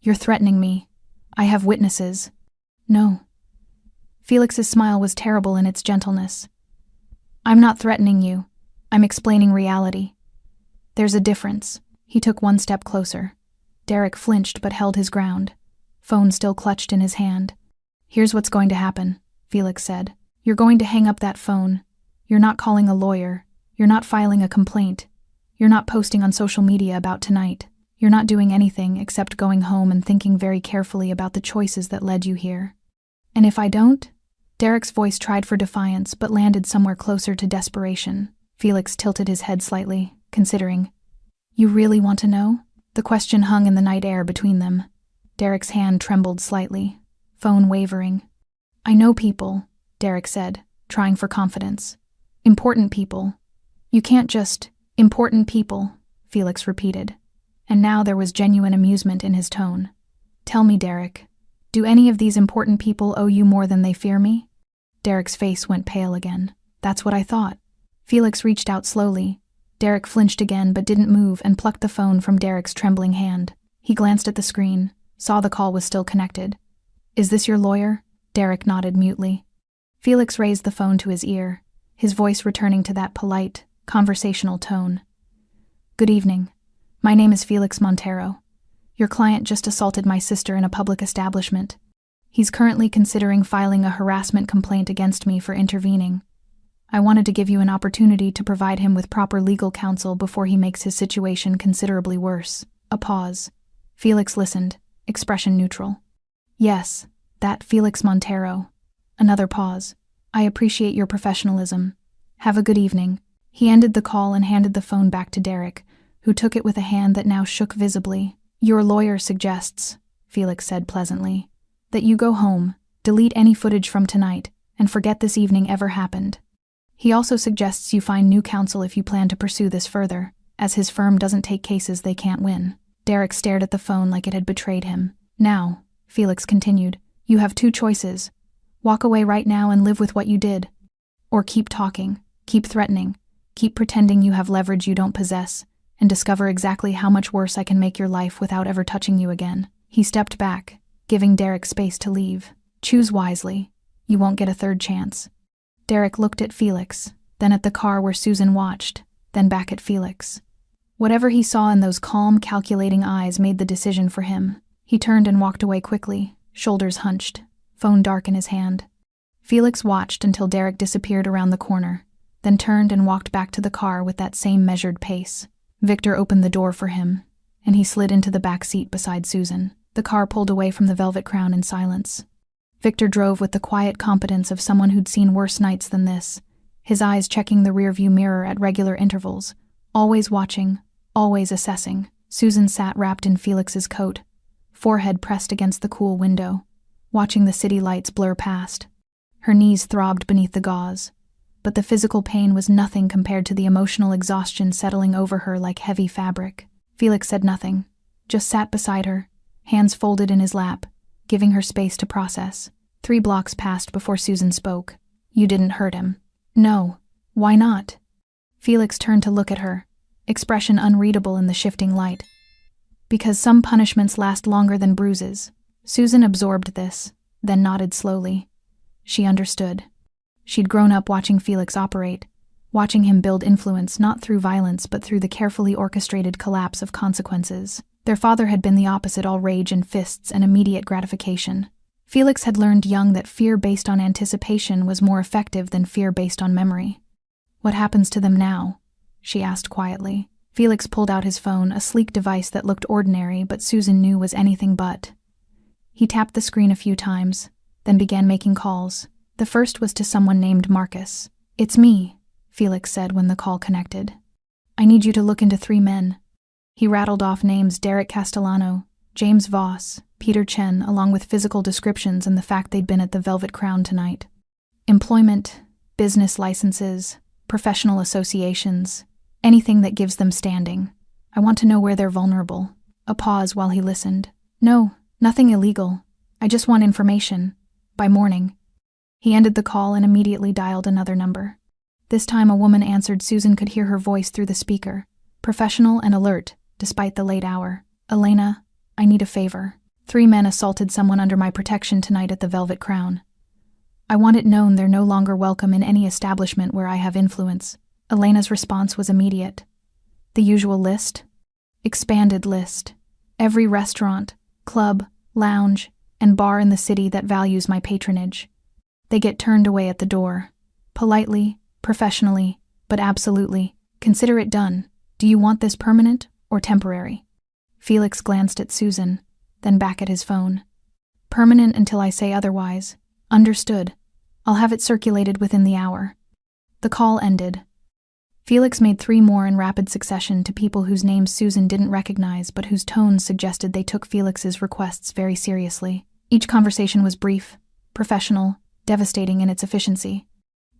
Speaker 1: "You're threatening me. I have witnesses." "No." Felix's smile was terrible in its gentleness. "I'm not threatening you. I'm explaining reality. There's a difference." He took one step closer. Derek flinched but held his ground, phone still clutched in his hand. "Here's what's going to happen," Felix said. "You're going to hang up that phone. You're not calling a lawyer. You're not filing a complaint. You're not posting on social media about tonight. You're not doing anything except going home and thinking very carefully about the choices that led you here. And if I don't?" Derek's voice tried for defiance but landed somewhere closer to desperation. Felix tilted his head slightly, considering. "You really want to know?" The question hung in the night air between them. Derek's hand trembled slightly, phone wavering. "I know people," Derek said, trying for confidence. "Important people. You can't just—" "Important people," Felix repeated. And now there was genuine amusement in his tone. "Tell me, Derek, do any of these important people owe you more than they fear me?" Derek's face went pale again. "That's what I thought." Felix reached out slowly. Derek flinched again but didn't move and plucked the phone from Derek's trembling hand. He glanced at the screen, saw the call was still connected. "Is this your lawyer?" Derek nodded mutely. Felix raised the phone to his ear, his voice returning to that polite, conversational tone. "Good evening. My name is Felix Montero. Your client just assaulted my sister in a public establishment. He's currently considering filing a harassment complaint against me for intervening. I wanted to give you an opportunity to provide him with proper legal counsel before he makes his situation considerably worse." A pause. Felix listened, expression neutral. "Yes, that Felix Montero." Another pause. "I appreciate your professionalism. Have a good evening." He ended the call and handed the phone back to Derek, who took it with a hand that now shook visibly. "Your lawyer suggests," Felix said pleasantly, "that you go home, delete any footage from tonight, and forget this evening ever happened. He also suggests you find new counsel if you plan to pursue this further, as his firm doesn't take cases they can't win." Derek stared at the phone like it had betrayed him. "Now," Felix continued, "you have 2 choices. Walk away right now and live with what you did. Or keep talking, keep threatening, keep pretending you have leverage you don't possess, and discover exactly how much worse I can make your life without ever touching you again." He stepped back, giving Derek space to leave. "Choose wisely. You won't get a third chance." Derek looked at Felix, then at the car where Susan watched, then back at Felix. Whatever he saw in those calm, calculating eyes made the decision for him. He turned and walked away quickly, shoulders hunched, phone dark in his hand. Felix watched until Derek disappeared around the corner, then turned and walked back to the car with that same measured pace. Victor opened the door for him, and he slid into the back seat beside Susan. The car pulled away from the Velvet Crown in silence. Victor drove with the quiet competence of someone who'd seen worse nights than this, his eyes checking the rearview mirror at regular intervals, always watching, always assessing. Susan sat wrapped in Felix's coat, forehead pressed against the cool window, watching the city lights blur past. Her knees throbbed beneath the gauze, but the physical pain was nothing compared to the emotional exhaustion settling over her like heavy fabric. Felix said nothing, just sat beside her, hands folded in his lap, giving her space to process. 3 blocks passed before Susan spoke. "You didn't hurt him." "No. Why not?" Felix turned to look at her, expression unreadable in the shifting light. "Because some punishments last longer than bruises." Susan absorbed this, then nodded slowly. She understood. She'd grown up watching Felix operate, watching him build influence not through violence but through the carefully orchestrated collapse of consequences. Their father had been the opposite, all rage and fists and immediate gratification. Felix had learned young that fear based on anticipation was more effective than fear based on memory. "What happens to them now?" she asked quietly. Felix pulled out his phone, a sleek device that looked ordinary but Susan knew was anything but. He tapped the screen a few times, then began making calls. The first was to someone named Marcus. "It's me," Felix said when the call connected. "I need you to look into 3 men." He rattled off names: Derek Castellano, James Voss, Peter Chen, along with physical descriptions and the fact they'd been at the Velvet Crown tonight. Employment, business licenses, professional associations, anything that gives them standing. "I want to know where they're vulnerable." A pause while he listened. "No, nothing illegal. I just want information. By morning." He ended the call and immediately dialed another number. This time a woman answered. Susan could hear her voice through the speaker, professional and alert, despite the late hour. "Elena, I need a favor. 3 men assaulted someone under my protection tonight at the Velvet Crown. I want it known they're no longer welcome in any establishment where I have influence." Elena's response was immediate. "The usual list?" "Expanded list. Every restaurant, club, lounge, and bar in the city that values my patronage. They get turned away at the door. Politely, professionally, but absolutely. Consider it done. Do you want this permanent or temporary?" Felix glanced at Susan, then back at his phone. "Permanent until I say otherwise." "Understood. I'll have it circulated within the hour." The call ended. Felix made 3 more in rapid succession to people whose names Susan didn't recognize but whose tones suggested they took Felix's requests very seriously. Each conversation was brief, professional, devastating in its efficiency.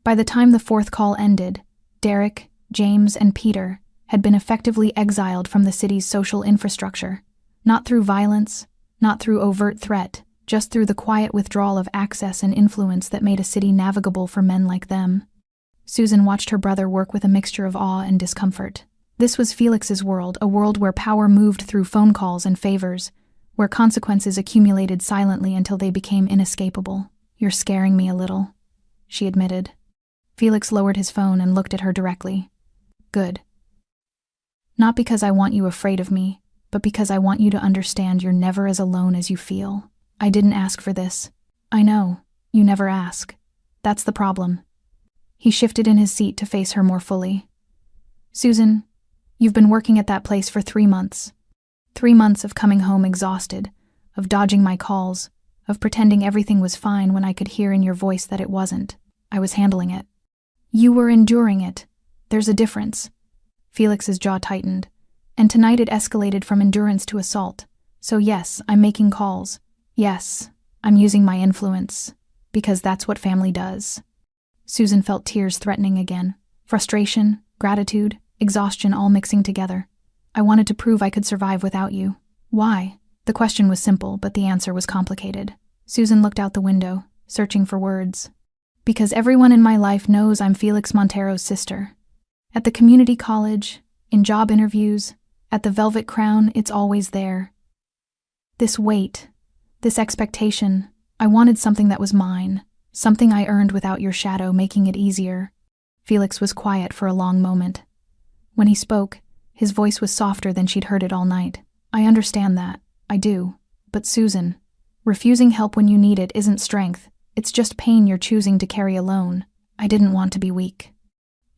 Speaker 1: By the time the 4th call ended, Derek, James, and Peter had been effectively exiled from the city's social infrastructure, not through violence, not through overt threat, just through the quiet withdrawal of access and influence that made a city navigable for men like them. Susan watched her brother work with a mixture of awe and discomfort. This was Felix's world, a world where power moved through phone calls and favors, where consequences accumulated silently until they became inescapable. "You're scaring me a little," she admitted. Felix lowered his phone and looked at her directly. "Good. Not because I want you afraid of me, but because I want you to understand you're never as alone as you feel. I didn't ask for this." "I know. You never ask. That's the problem." He shifted in his seat to face her more fully. "Susan, you've been working at that place for 3 months. 3 months of coming home exhausted, of dodging my calls, of pretending everything was fine when I could hear in your voice that it wasn't. I was handling it. You were enduring it. There's a difference." Felix's jaw tightened. "And tonight it escalated from endurance to assault. So yes, I'm making calls. Yes, I'm using my influence. Because that's what family does." Susan felt tears threatening again. Frustration, gratitude, exhaustion all mixing together. "I wanted to prove I could survive without you." "Why?" The question was simple, but the answer was complicated. Susan looked out the window, searching for words. "Because everyone in my life knows I'm Felix Montero's sister. At the community college, in job interviews, at the Velvet Crown, it's always there. This weight, this expectation, I wanted something that was mine, something I earned without your shadow making it easier." Felix was quiet for a long moment. When he spoke, his voice was softer than she'd heard it all night. I understand that. I do. But Susan, refusing help when you need it isn't strength. It's just pain you're choosing to carry alone. I didn't want to be weak.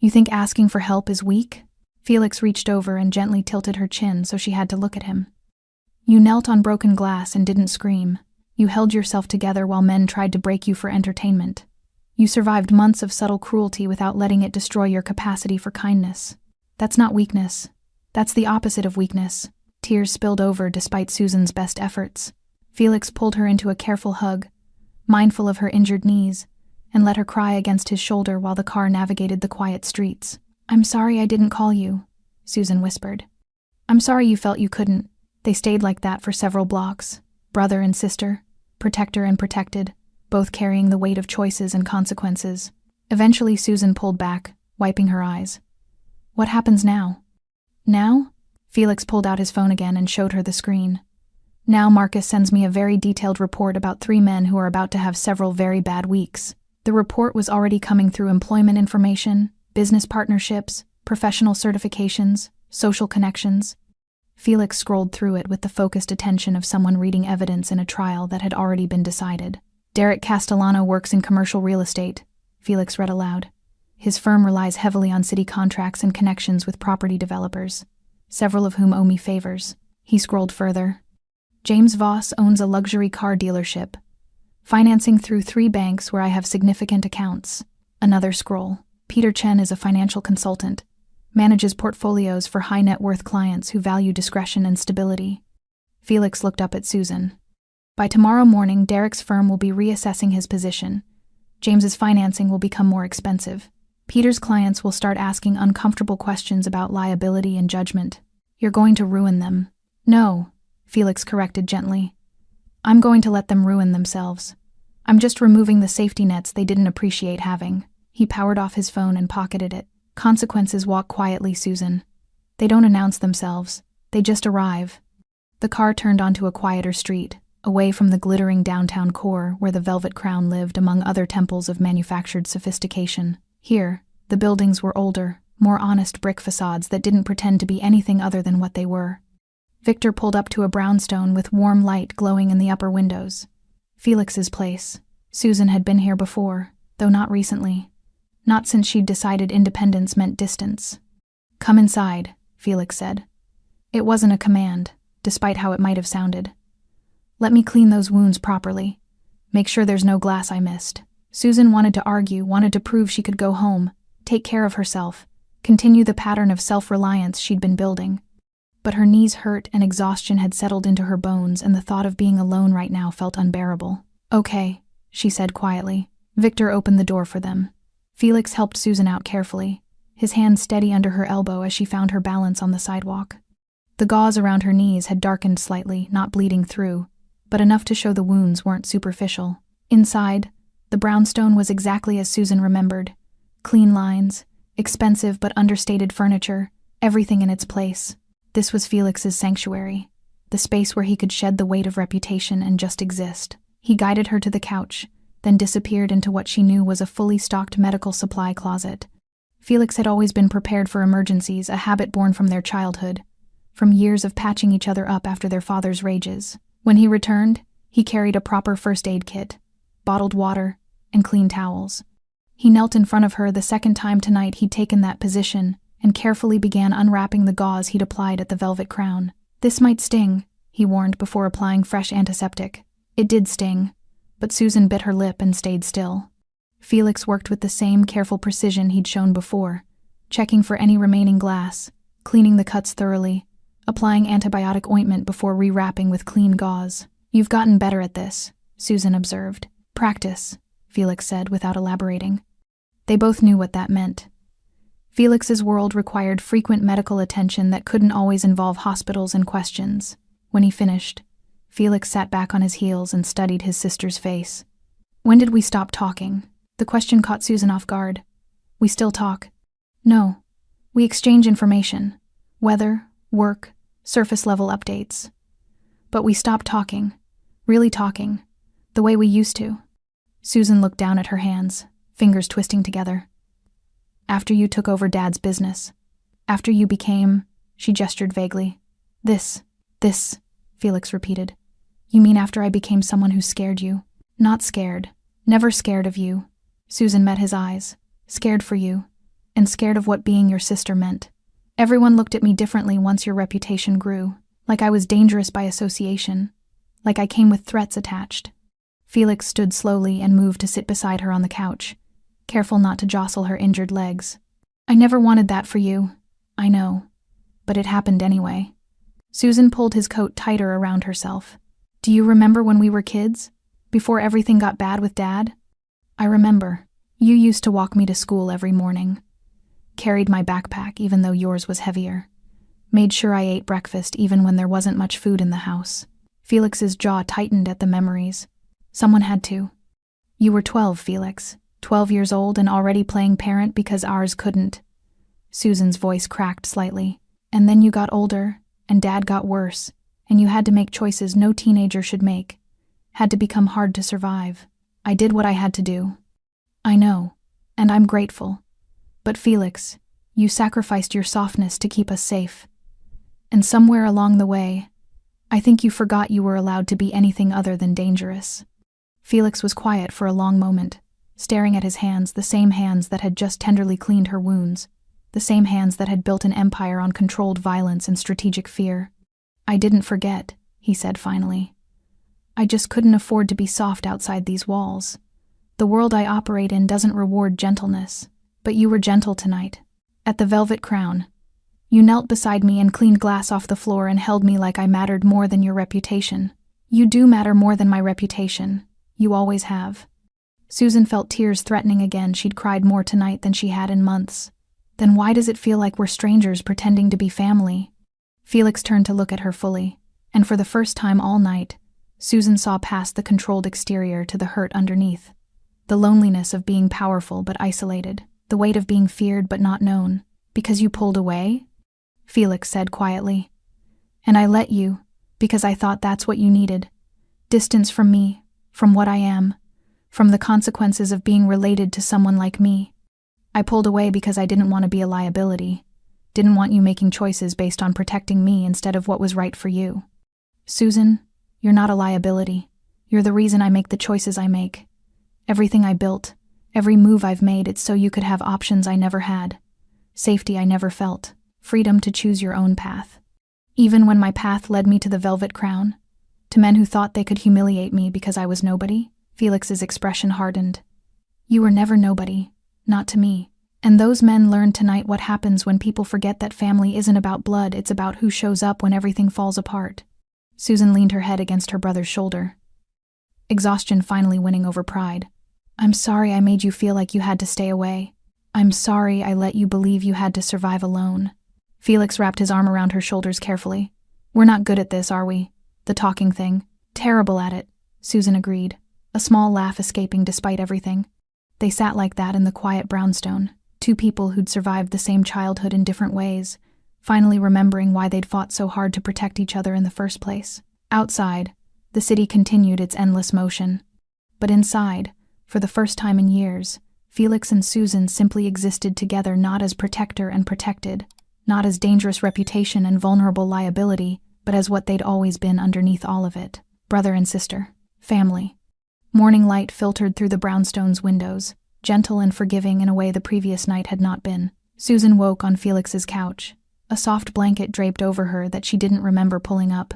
Speaker 1: You think asking for help is weak? Felix reached over and gently tilted her chin so she had to look at him. You knelt on broken glass and didn't scream. You held yourself together while men tried to break you for entertainment. You survived months of subtle cruelty without letting it destroy your capacity for kindness. That's not weakness. That's the opposite of weakness. Tears spilled over despite Susan's best efforts. Felix pulled her into a careful hug, mindful of her injured knees, and let her cry against his shoulder while the car navigated the quiet streets. I'm sorry I didn't call you, Susan whispered. I'm sorry you felt you couldn't. They stayed like that for several blocks, brother and sister, protector and protected, both carrying the weight of choices and consequences. Eventually Susan pulled back, wiping her eyes. What happens now? Now? Felix pulled out his phone again and showed her the screen. Now Marcus sends me a very detailed report about 3 men who are about to have several very bad weeks. The report was already coming through employment information, business partnerships, professional certifications, social connections. Felix scrolled through it with the focused attention of someone reading evidence in a trial that had already been decided. Derek Castellano works in commercial real estate, Felix read aloud. His firm relies heavily on city contracts and connections with property developers, several of whom owe me favors. He scrolled further. James Voss owns a luxury car dealership, financing through 3 banks where I have significant accounts. Another scroll. Peter Chen is a financial consultant, manages portfolios for high net worth clients who value discretion and stability. Felix looked up at Susan. By tomorrow morning, Derek's firm will be reassessing his position. James's financing will become more expensive. Peter's clients will start asking uncomfortable questions about liability and judgment. You're going to ruin them. No, Felix corrected gently. I'm going to let them ruin themselves. I'm just removing the safety nets they didn't appreciate having. He powered off his phone and pocketed it. Consequences walk quietly, Susan. They don't announce themselves. They just arrive. The car turned onto a quieter street, away from the glittering downtown core where the Velvet Crown lived among other temples of manufactured sophistication. Here, the buildings were older, more honest brick facades that didn't pretend to be anything other than what they were. Victor pulled up to a brownstone with warm light glowing in the upper windows. Felix's place. Susan had been here before, though not recently. Not since she'd decided independence meant distance. Come inside, Felix said. It wasn't a command, despite how it might have sounded. Let me clean those wounds properly. Make sure there's no glass I missed. Susan wanted to argue, wanted to prove she could go home, take care of herself, continue the pattern of self-reliance she'd been building. But her knees hurt and exhaustion had settled into her bones, and the thought of being alone right now felt unbearable. Okay, she said quietly. Victor opened the door for them. Felix helped Susan out carefully, his hand steady under her elbow as she found her balance on the sidewalk. The gauze around her knees had darkened slightly, not bleeding through, but enough to show the wounds weren't superficial. Inside, the brownstone was exactly as Susan remembered. Clean lines, expensive but understated furniture, everything in its place. This was Felix's sanctuary, the space where he could shed the weight of reputation and just exist. He guided her to the couch, then disappeared into what she knew was a fully stocked medical supply closet. Felix had always been prepared for emergencies, a habit born from their childhood, from years of patching each other up after their father's rages. When he returned, he carried a proper first aid kit, bottled water, and clean towels. He knelt in front of her the second time tonight he'd taken that position and carefully began unwrapping the gauze he'd applied at the Velvet Crown. This might sting, he warned before applying fresh antiseptic. It did sting, but Susan bit her lip and stayed still. Felix worked with the same careful precision he'd shown before, checking for any remaining glass, cleaning the cuts thoroughly, applying antibiotic ointment before rewrapping with clean gauze. You've gotten better at this, Susan observed. Practice, Felix said without elaborating. They both knew what that meant. Felix's world required frequent medical attention that couldn't always involve hospitals and questions. When he finished, Felix sat back on his heels and studied his sister's face. When did we stop talking? The question caught Susan off guard. We still talk? No. We exchange information. Weather, work, surface-level updates. But we stopped talking. Really talking. The way we used to. Susan looked down at her hands, fingers twisting together. After you took over Dad's business. After you became, she gestured vaguely. This, Felix repeated. You mean after I became someone who scared you? Not scared. Never scared of you. Susan met his eyes. Scared for you. And scared of what being your sister meant. Everyone looked at me differently once your reputation grew. Like I was dangerous by association. Like I came with threats attached. Felix stood slowly and moved to sit beside her on the couch, careful not to jostle her injured legs. I never wanted that for you. I know. But it happened anyway. Susan pulled his coat tighter around herself. Do you remember when we were kids? Before everything got bad with Dad? I remember. You used to walk me to school every morning. Carried my backpack even though yours was heavier. Made sure I ate breakfast even when there wasn't much food in the house. Felix's jaw tightened at the memories. Someone had to. You were 12, Felix. 12 years old and already playing parent because ours couldn't. Susan's voice cracked slightly. And then you got older, and Dad got worse, and you had to make choices no teenager should make. Had to become hard to survive. I did what I had to do. I know, and I'm grateful. But Felix, you sacrificed your softness to keep us safe. And somewhere along the way, I think you forgot you were allowed to be anything other than dangerous. Felix was quiet for a long moment, staring at his hands, the same hands that had just tenderly cleaned her wounds, the same hands that had built an empire on controlled violence and strategic fear. I didn't forget, he said finally. I just couldn't afford to be soft outside these walls. The world I operate in doesn't reward gentleness, but you were gentle tonight. At the Velvet Crown. You knelt beside me and cleaned glass off the floor and held me like I mattered more than your reputation. You do matter more than my reputation. You always have. Susan felt tears threatening again. She'd cried more tonight than she had in months. Then why does it feel like we're strangers pretending to be family? Felix turned to look at her fully, and for the first time all night, Susan saw past the controlled exterior to the hurt underneath. The loneliness of being powerful but isolated, the weight of being feared but not known. Because you pulled away? Felix said quietly. And I let you, because I thought that's what you needed. Distance from me, from what I am, from the consequences of being related to someone like me. I pulled away because I didn't want to be a liability. Didn't want you making choices based on protecting me instead of what was right for you. Susan, you're not a liability. You're the reason I make the choices I make. Everything I built, every move I've made, it's so you could have options I never had. Safety I never felt. Freedom to choose your own path. Even when my path led me to the Velvet Crown, to men who thought they could humiliate me because I was nobody, Felix's expression hardened. You were never nobody, not to me. And those men learned tonight what happens when people forget that family isn't about blood, it's about who shows up when everything falls apart. Susan leaned her head against her brother's shoulder, exhaustion finally winning over pride. I'm sorry I made you feel like you had to stay away. I'm sorry I let you believe you had to survive alone. Felix wrapped his arm around her shoulders carefully. We're not good at this, are we? The talking thing. Terrible at it, Susan agreed, a small laugh escaping despite everything. They sat like that in the quiet brownstone, two people who'd survived the same childhood in different ways, finally remembering why they'd fought so hard to protect each other in the first place. Outside, the city continued its endless motion. But inside, for the first time in years, Felix and Susan simply existed together, not as protector and protected, not as dangerous reputation and vulnerable liability, but as what they'd always been underneath all of it. Brother and sister. Family. Morning light filtered through the brownstone's windows, gentle and forgiving in a way the previous night had not been. Susan woke on Felix's couch, a soft blanket draped over her that she didn't remember pulling up.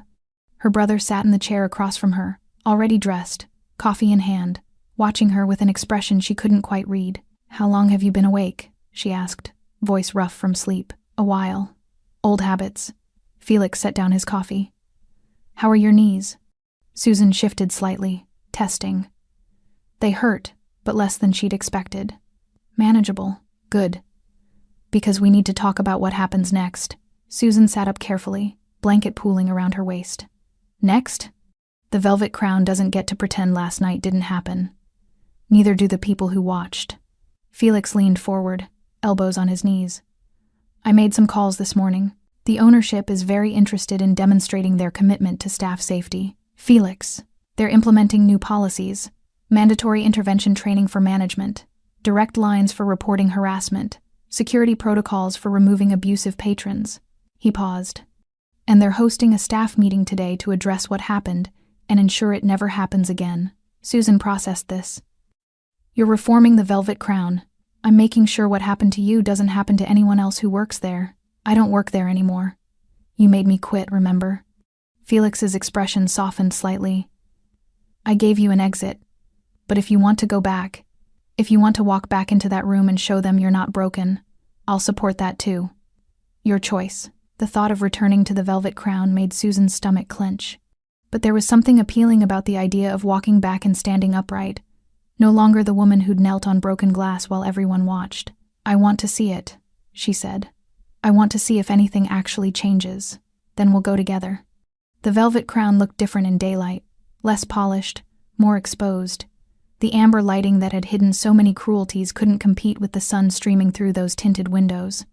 Speaker 1: Her brother sat in the chair across from her, already dressed, coffee in hand, watching her with an expression she couldn't quite read. How long have you been awake? She asked, voice rough from sleep. A while. Old habits. Felix set down his coffee. How are your knees? Susan shifted slightly, testing. They hurt, but less than she'd expected. Manageable. Good. Because we need to talk about what happens next. Susan sat up carefully, blanket pooling around her waist. Next? The Velvet Crown doesn't get to pretend last night didn't happen. Neither do the people who watched. Felix leaned forward, elbows on his knees. I made some calls this morning. The ownership is very interested in demonstrating their commitment to staff safety. Felix, they're implementing new policies, mandatory intervention training for management, direct lines for reporting harassment, Security protocols for removing abusive patrons. He paused. And they're hosting a staff meeting today to address what happened and ensure it never happens again. Susan processed this. You're reforming the Velvet Crown. I'm making sure what happened to you doesn't happen to anyone else who works there. I don't work there anymore. You made me quit, remember? Felix's expression softened slightly. I gave you an exit. But if you want to go back, if you want to walk back into that room and show them you're not broken, I'll support that too. Your choice. The thought of returning to the Velvet Crown made Susan's stomach clench. But there was something appealing about the idea of walking back and standing upright. No longer the woman who'd knelt on broken glass while everyone watched. I want to see it, she said. I want to see if anything actually changes. Then we'll go together. The Velvet Crown looked different in daylight, less polished, more exposed. The amber lighting that had hidden so many cruelties couldn't compete with the sun streaming through those tinted windows.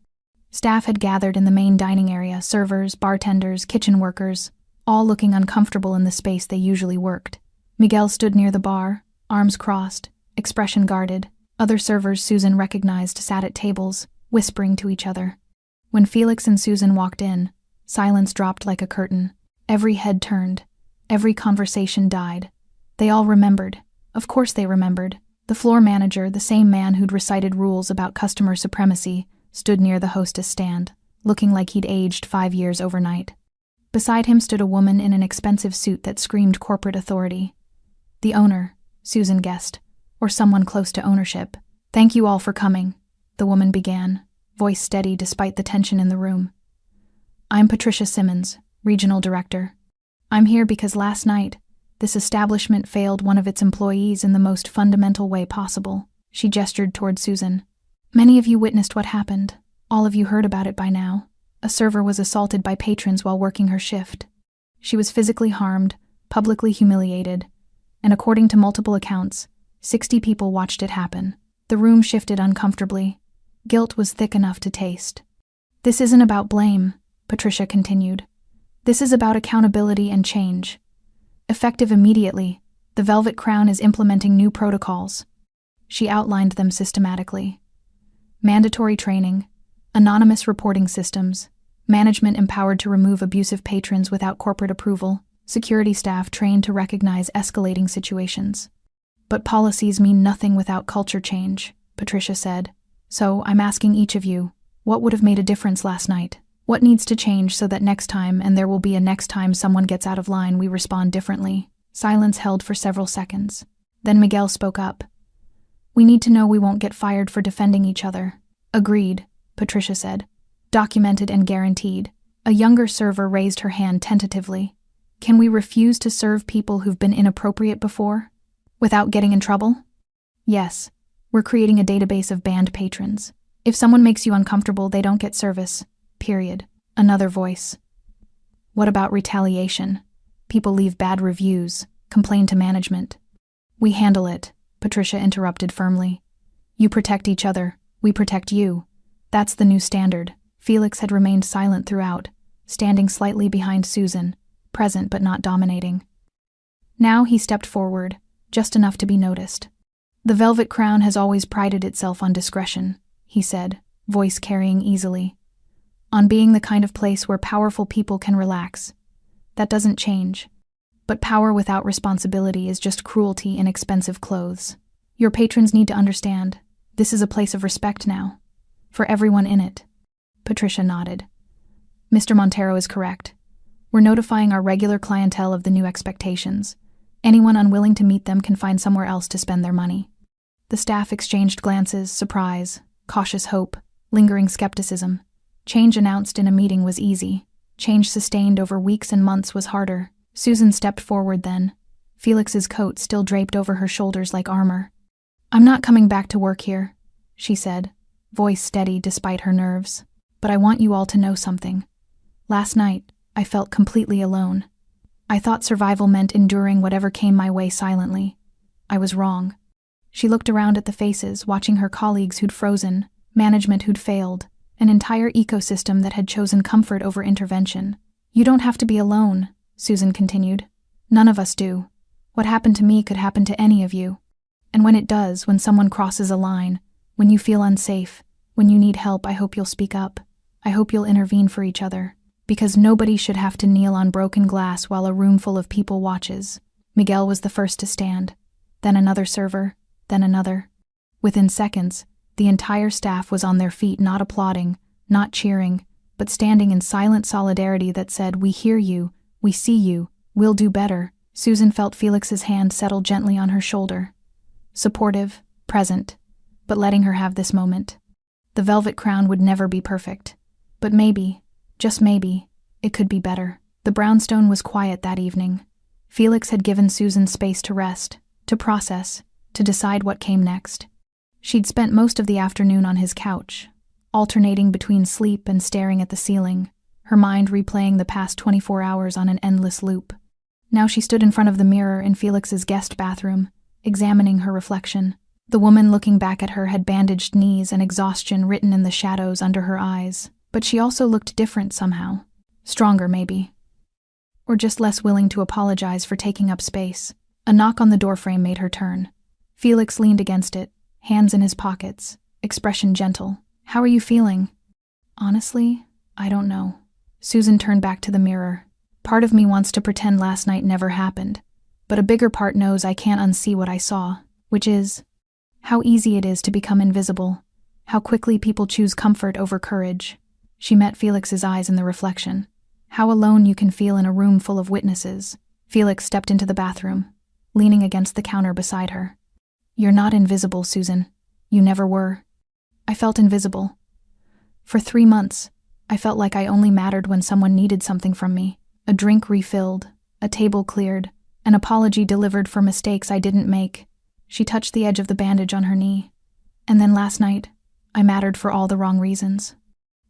Speaker 1: Staff had gathered in the main dining area, servers, bartenders, kitchen workers, all looking uncomfortable in the space they usually worked. Miguel stood near the bar, arms crossed, expression guarded. Other servers Susan recognized sat at tables, whispering to each other. When Felix and Susan walked in, silence dropped like a curtain. Every head turned. Every conversation died. They all remembered. Of course they remembered. The floor manager, the same man who'd recited rules about customer supremacy, stood near the hostess stand, looking like he'd aged 5 years overnight. Beside him stood a woman in an expensive suit that screamed corporate authority. The owner, Susan guessed, or someone close to ownership. Thank you all for coming, the woman began, voice steady despite the tension in the room. I'm Patricia Simmons, Regional Director. I'm here because last night, this establishment failed one of its employees in the most fundamental way possible. She gestured toward Susan. Many of you witnessed what happened. All of you heard about it by now. A server was assaulted by patrons while working her shift. She was physically harmed, publicly humiliated, and according to multiple accounts, 60 people watched it happen. The room shifted uncomfortably. Guilt was thick enough to taste. This isn't about blame, Patricia continued. This is about accountability and change. Effective immediately, the Velvet Crown is implementing new protocols. She outlined them systematically. Mandatory training, anonymous reporting systems, management empowered to remove abusive patrons without corporate approval, security staff trained to recognize escalating situations. But policies mean nothing without culture change, Patricia said. So I'm asking each of you, what would have made a difference last night? What needs to change so that next time, and there will be a next time someone gets out of line, we respond differently? Silence held for several seconds. Then Miguel spoke up. We need to know we won't get fired for defending each other. Agreed, Patricia said. Documented and guaranteed. A younger server raised her hand tentatively. Can we refuse to serve people who've been inappropriate before? Without getting in trouble? Yes. We're creating a database of banned patrons. If someone makes you uncomfortable, they don't get service. Period. Another voice. What about retaliation? People leave bad reviews, complain to management. We handle it, Patricia interrupted firmly. You protect each other, we protect you. That's the new standard. Felix had remained silent throughout, standing slightly behind Susan, present but not dominating. Now he stepped forward, just enough to be noticed. The Velvet Crown has always prided itself on discretion, he said, voice carrying easily. On being the kind of place where powerful people can relax. That doesn't change. But power without responsibility is just cruelty in expensive clothes. Your patrons need to understand, this is a place of respect now. For everyone in it. Patricia nodded. Mr. Montero is correct. We're notifying our regular clientele of the new expectations. Anyone unwilling to meet them can find somewhere else to spend their money. The staff exchanged glances, surprise, cautious hope, lingering skepticism. Change announced in a meeting was easy. Change sustained over weeks and months was harder. Susan stepped forward then, Felix's coat still draped over her shoulders like armor. I'm not coming back to work here, she said, voice steady despite her nerves. But I want you all to know something. Last night, I felt completely alone. I thought survival meant enduring whatever came my way silently. I was wrong. She looked around at the faces, watching her colleagues who'd frozen, management who'd failed, an entire ecosystem that had chosen comfort over intervention. You don't have to be alone, Susan continued. None of us do. What happened to me could happen to any of you. And when it does, when someone crosses a line, when you feel unsafe, When you need help, I hope you'll speak up. I hope you'll intervene for each other. Because nobody should have to kneel on broken glass while a room full of people watches. Miguel was the first to stand. Then another server, then another. Within seconds, the entire staff was on their feet, not applauding, not cheering, but standing in silent solidarity that said, "We hear you, we see you, we'll do better." Susan felt Felix's hand settle gently on her shoulder. Supportive, present, but letting her have this moment. The velvet crown would never be perfect. But maybe, just maybe, it could be better. The brownstone was quiet that evening. Felix had given Susan space to rest, to process, to decide what came next. She'd spent most of the afternoon on his couch, alternating between sleep and staring at the ceiling, her mind replaying the past 24 hours on an endless loop. Now she stood in front of the mirror in Felix's guest bathroom, examining her reflection. The woman looking back at her had bandaged knees and exhaustion written in the shadows under her eyes, but she also looked different somehow. Stronger, maybe. Or just less willing to apologize for taking up space. A knock on the doorframe made her turn. Felix leaned against it, hands in his pockets, expression gentle. "How are you feeling?" "Honestly, I don't know." Susan turned back to the mirror. "Part of me wants to pretend last night never happened, but a bigger part knows I can't unsee what I saw, which is how easy it is to become invisible, how quickly people choose comfort over courage." She met Felix's eyes in the reflection. How alone you can feel in a room full of witnesses. Felix stepped into the bathroom, leaning against the counter beside her. "You're not invisible, Susan. You never were." I felt invisible. For 3 months, I felt like I only mattered when someone needed something from me. A drink refilled, a table cleared, an apology delivered for mistakes I didn't make. She touched the edge of the bandage on her knee. And then last night, I mattered for all the wrong reasons.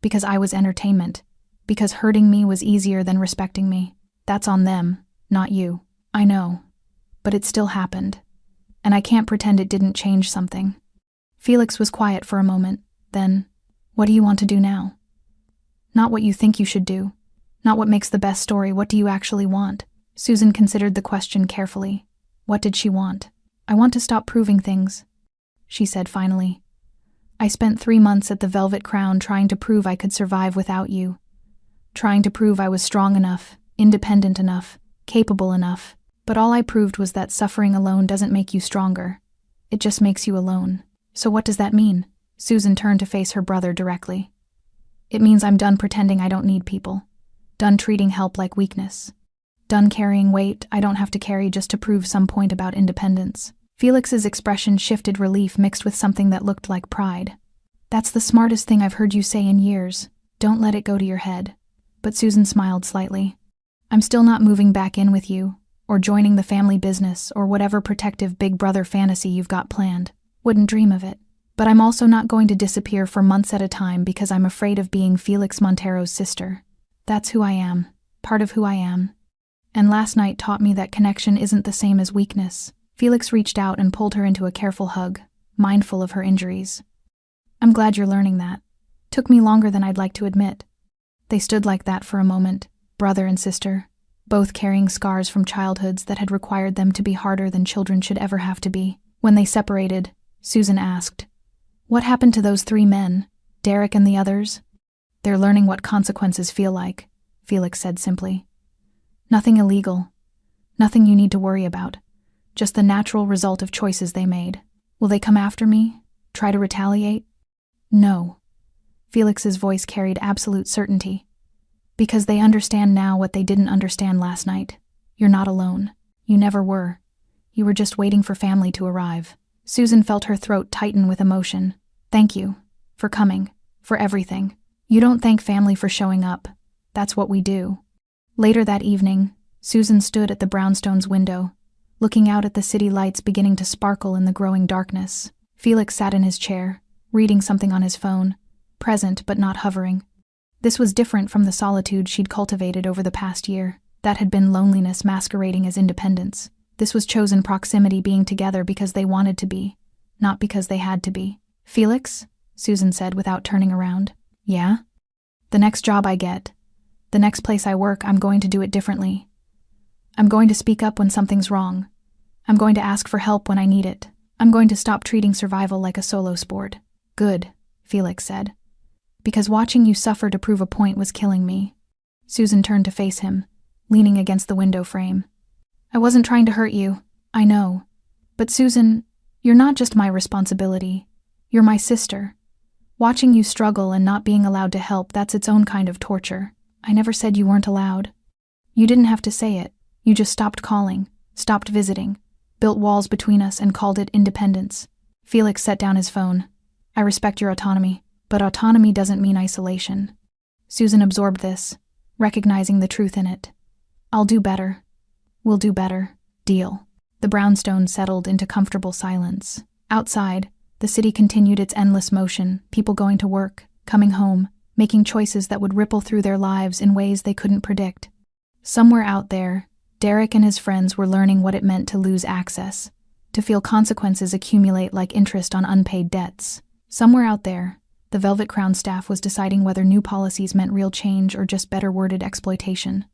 Speaker 1: Because I was entertainment. Because hurting me was easier than respecting me. That's on them, not you. I know. But it still happened. And I can't pretend it didn't change something. Felix was quiet for a moment. Then, "What do you want to do now?" "Not what you think you should do. Not what makes the best story. What do you actually want?" Susan considered the question carefully. What did she want? "I want to stop proving things," she said finally. "I spent 3 months at the Velvet Crown trying to prove I could survive without you. Trying to prove I was strong enough, independent enough, capable enough. But all I proved was that suffering alone doesn't make you stronger. It just makes you alone." "So what does that mean?" Susan turned to face her brother directly. "It means I'm done pretending I don't need people. Done treating help like weakness. Done carrying weight I don't have to carry just to prove some point about independence." Felix's expression shifted relief mixed with something that looked like pride. "That's the smartest thing I've heard you say in years. Don't let it go to your head." But Susan smiled slightly. "I'm still not moving back in with you, or joining the family business, or whatever protective big brother fantasy you've got planned. Wouldn't dream of it. But I'm also not going to disappear for months at a time because I'm afraid of being Felix Montero's sister. That's who I am, part of who I am. And last night taught me that connection isn't the same as weakness." Felix reached out and pulled her into a careful hug, mindful of her injuries. "I'm glad you're learning that. Took me longer than I'd like to admit." They stood like that for a moment, brother and sister, both carrying scars from childhoods that had required them to be harder than children should ever have to be. When they separated, Susan asked, "What happened to those 3 men, Derek and the others?" "They're learning what consequences feel like," Felix said simply. "Nothing illegal. Nothing you need to worry about. Just the natural result of choices they made. Will they come after me? Try to retaliate?" "No." Felix's voice carried absolute certainty. "Because they understand now what they didn't understand last night. You're not alone. You never were. You were just waiting for family to arrive." Susan felt her throat tighten with emotion. "Thank you. For coming. For everything. You don't thank family for showing up. That's what we do." Later that evening, Susan stood at the brownstone's window, looking out at the city lights beginning to sparkle in the growing darkness. Felix sat in his chair, reading something on his phone, present but not hovering. This was different from the solitude she'd cultivated over the past year. That had been loneliness masquerading as independence. This was chosen proximity, being together because they wanted to be, not because they had to be. "Felix?" Susan said without turning around. "Yeah?" "The next job I get, the next place I work, I'm going to do it differently. I'm going to speak up when something's wrong. I'm going to ask for help when I need it. I'm going to stop treating survival like a solo sport." "Good," Felix said. Because watching you suffer to prove a point was killing me. Susan turned to face him, leaning against the window frame. I wasn't trying to hurt you, I know. But Susan, you're not just my responsibility. You're my sister. Watching you struggle and not being allowed to help, that's its own kind of torture. I never said you weren't allowed. You didn't have to say it. You just stopped calling, stopped visiting, built walls between us and called it independence. Felix set down his phone. I respect your autonomy, but autonomy doesn't mean isolation. Susan absorbed this, recognizing the truth in it. I'll do better. We'll do better. Deal. The brownstone settled into comfortable silence. Outside, the city continued its endless motion, people going to work, coming home, making choices that would ripple through their lives in ways they couldn't predict. Somewhere out there, Derek and his friends were learning what it meant to lose access, to feel consequences accumulate like interest on unpaid debts. Somewhere out there, the Velvet Crown staff was deciding whether new policies meant real change or just better worded exploitation.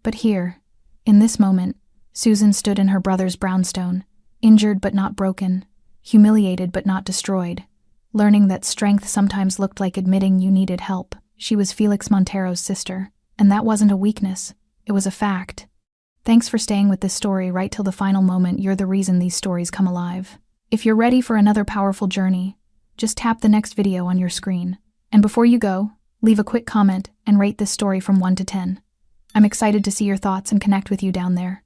Speaker 1: But here, in this moment, Susan stood in her brother's brownstone, injured but not broken, humiliated but not destroyed, learning that strength sometimes looked like admitting you needed help. She was Felix Montero's sister, and that wasn't a weakness, it was a fact. Thanks for staying with this story right till the final moment. You're the reason these stories come alive. If you're ready for another powerful journey, just tap the next video on your screen. And before you go, leave a quick comment and rate this story from 1 to 10. I'm excited to see your thoughts and connect with you down there.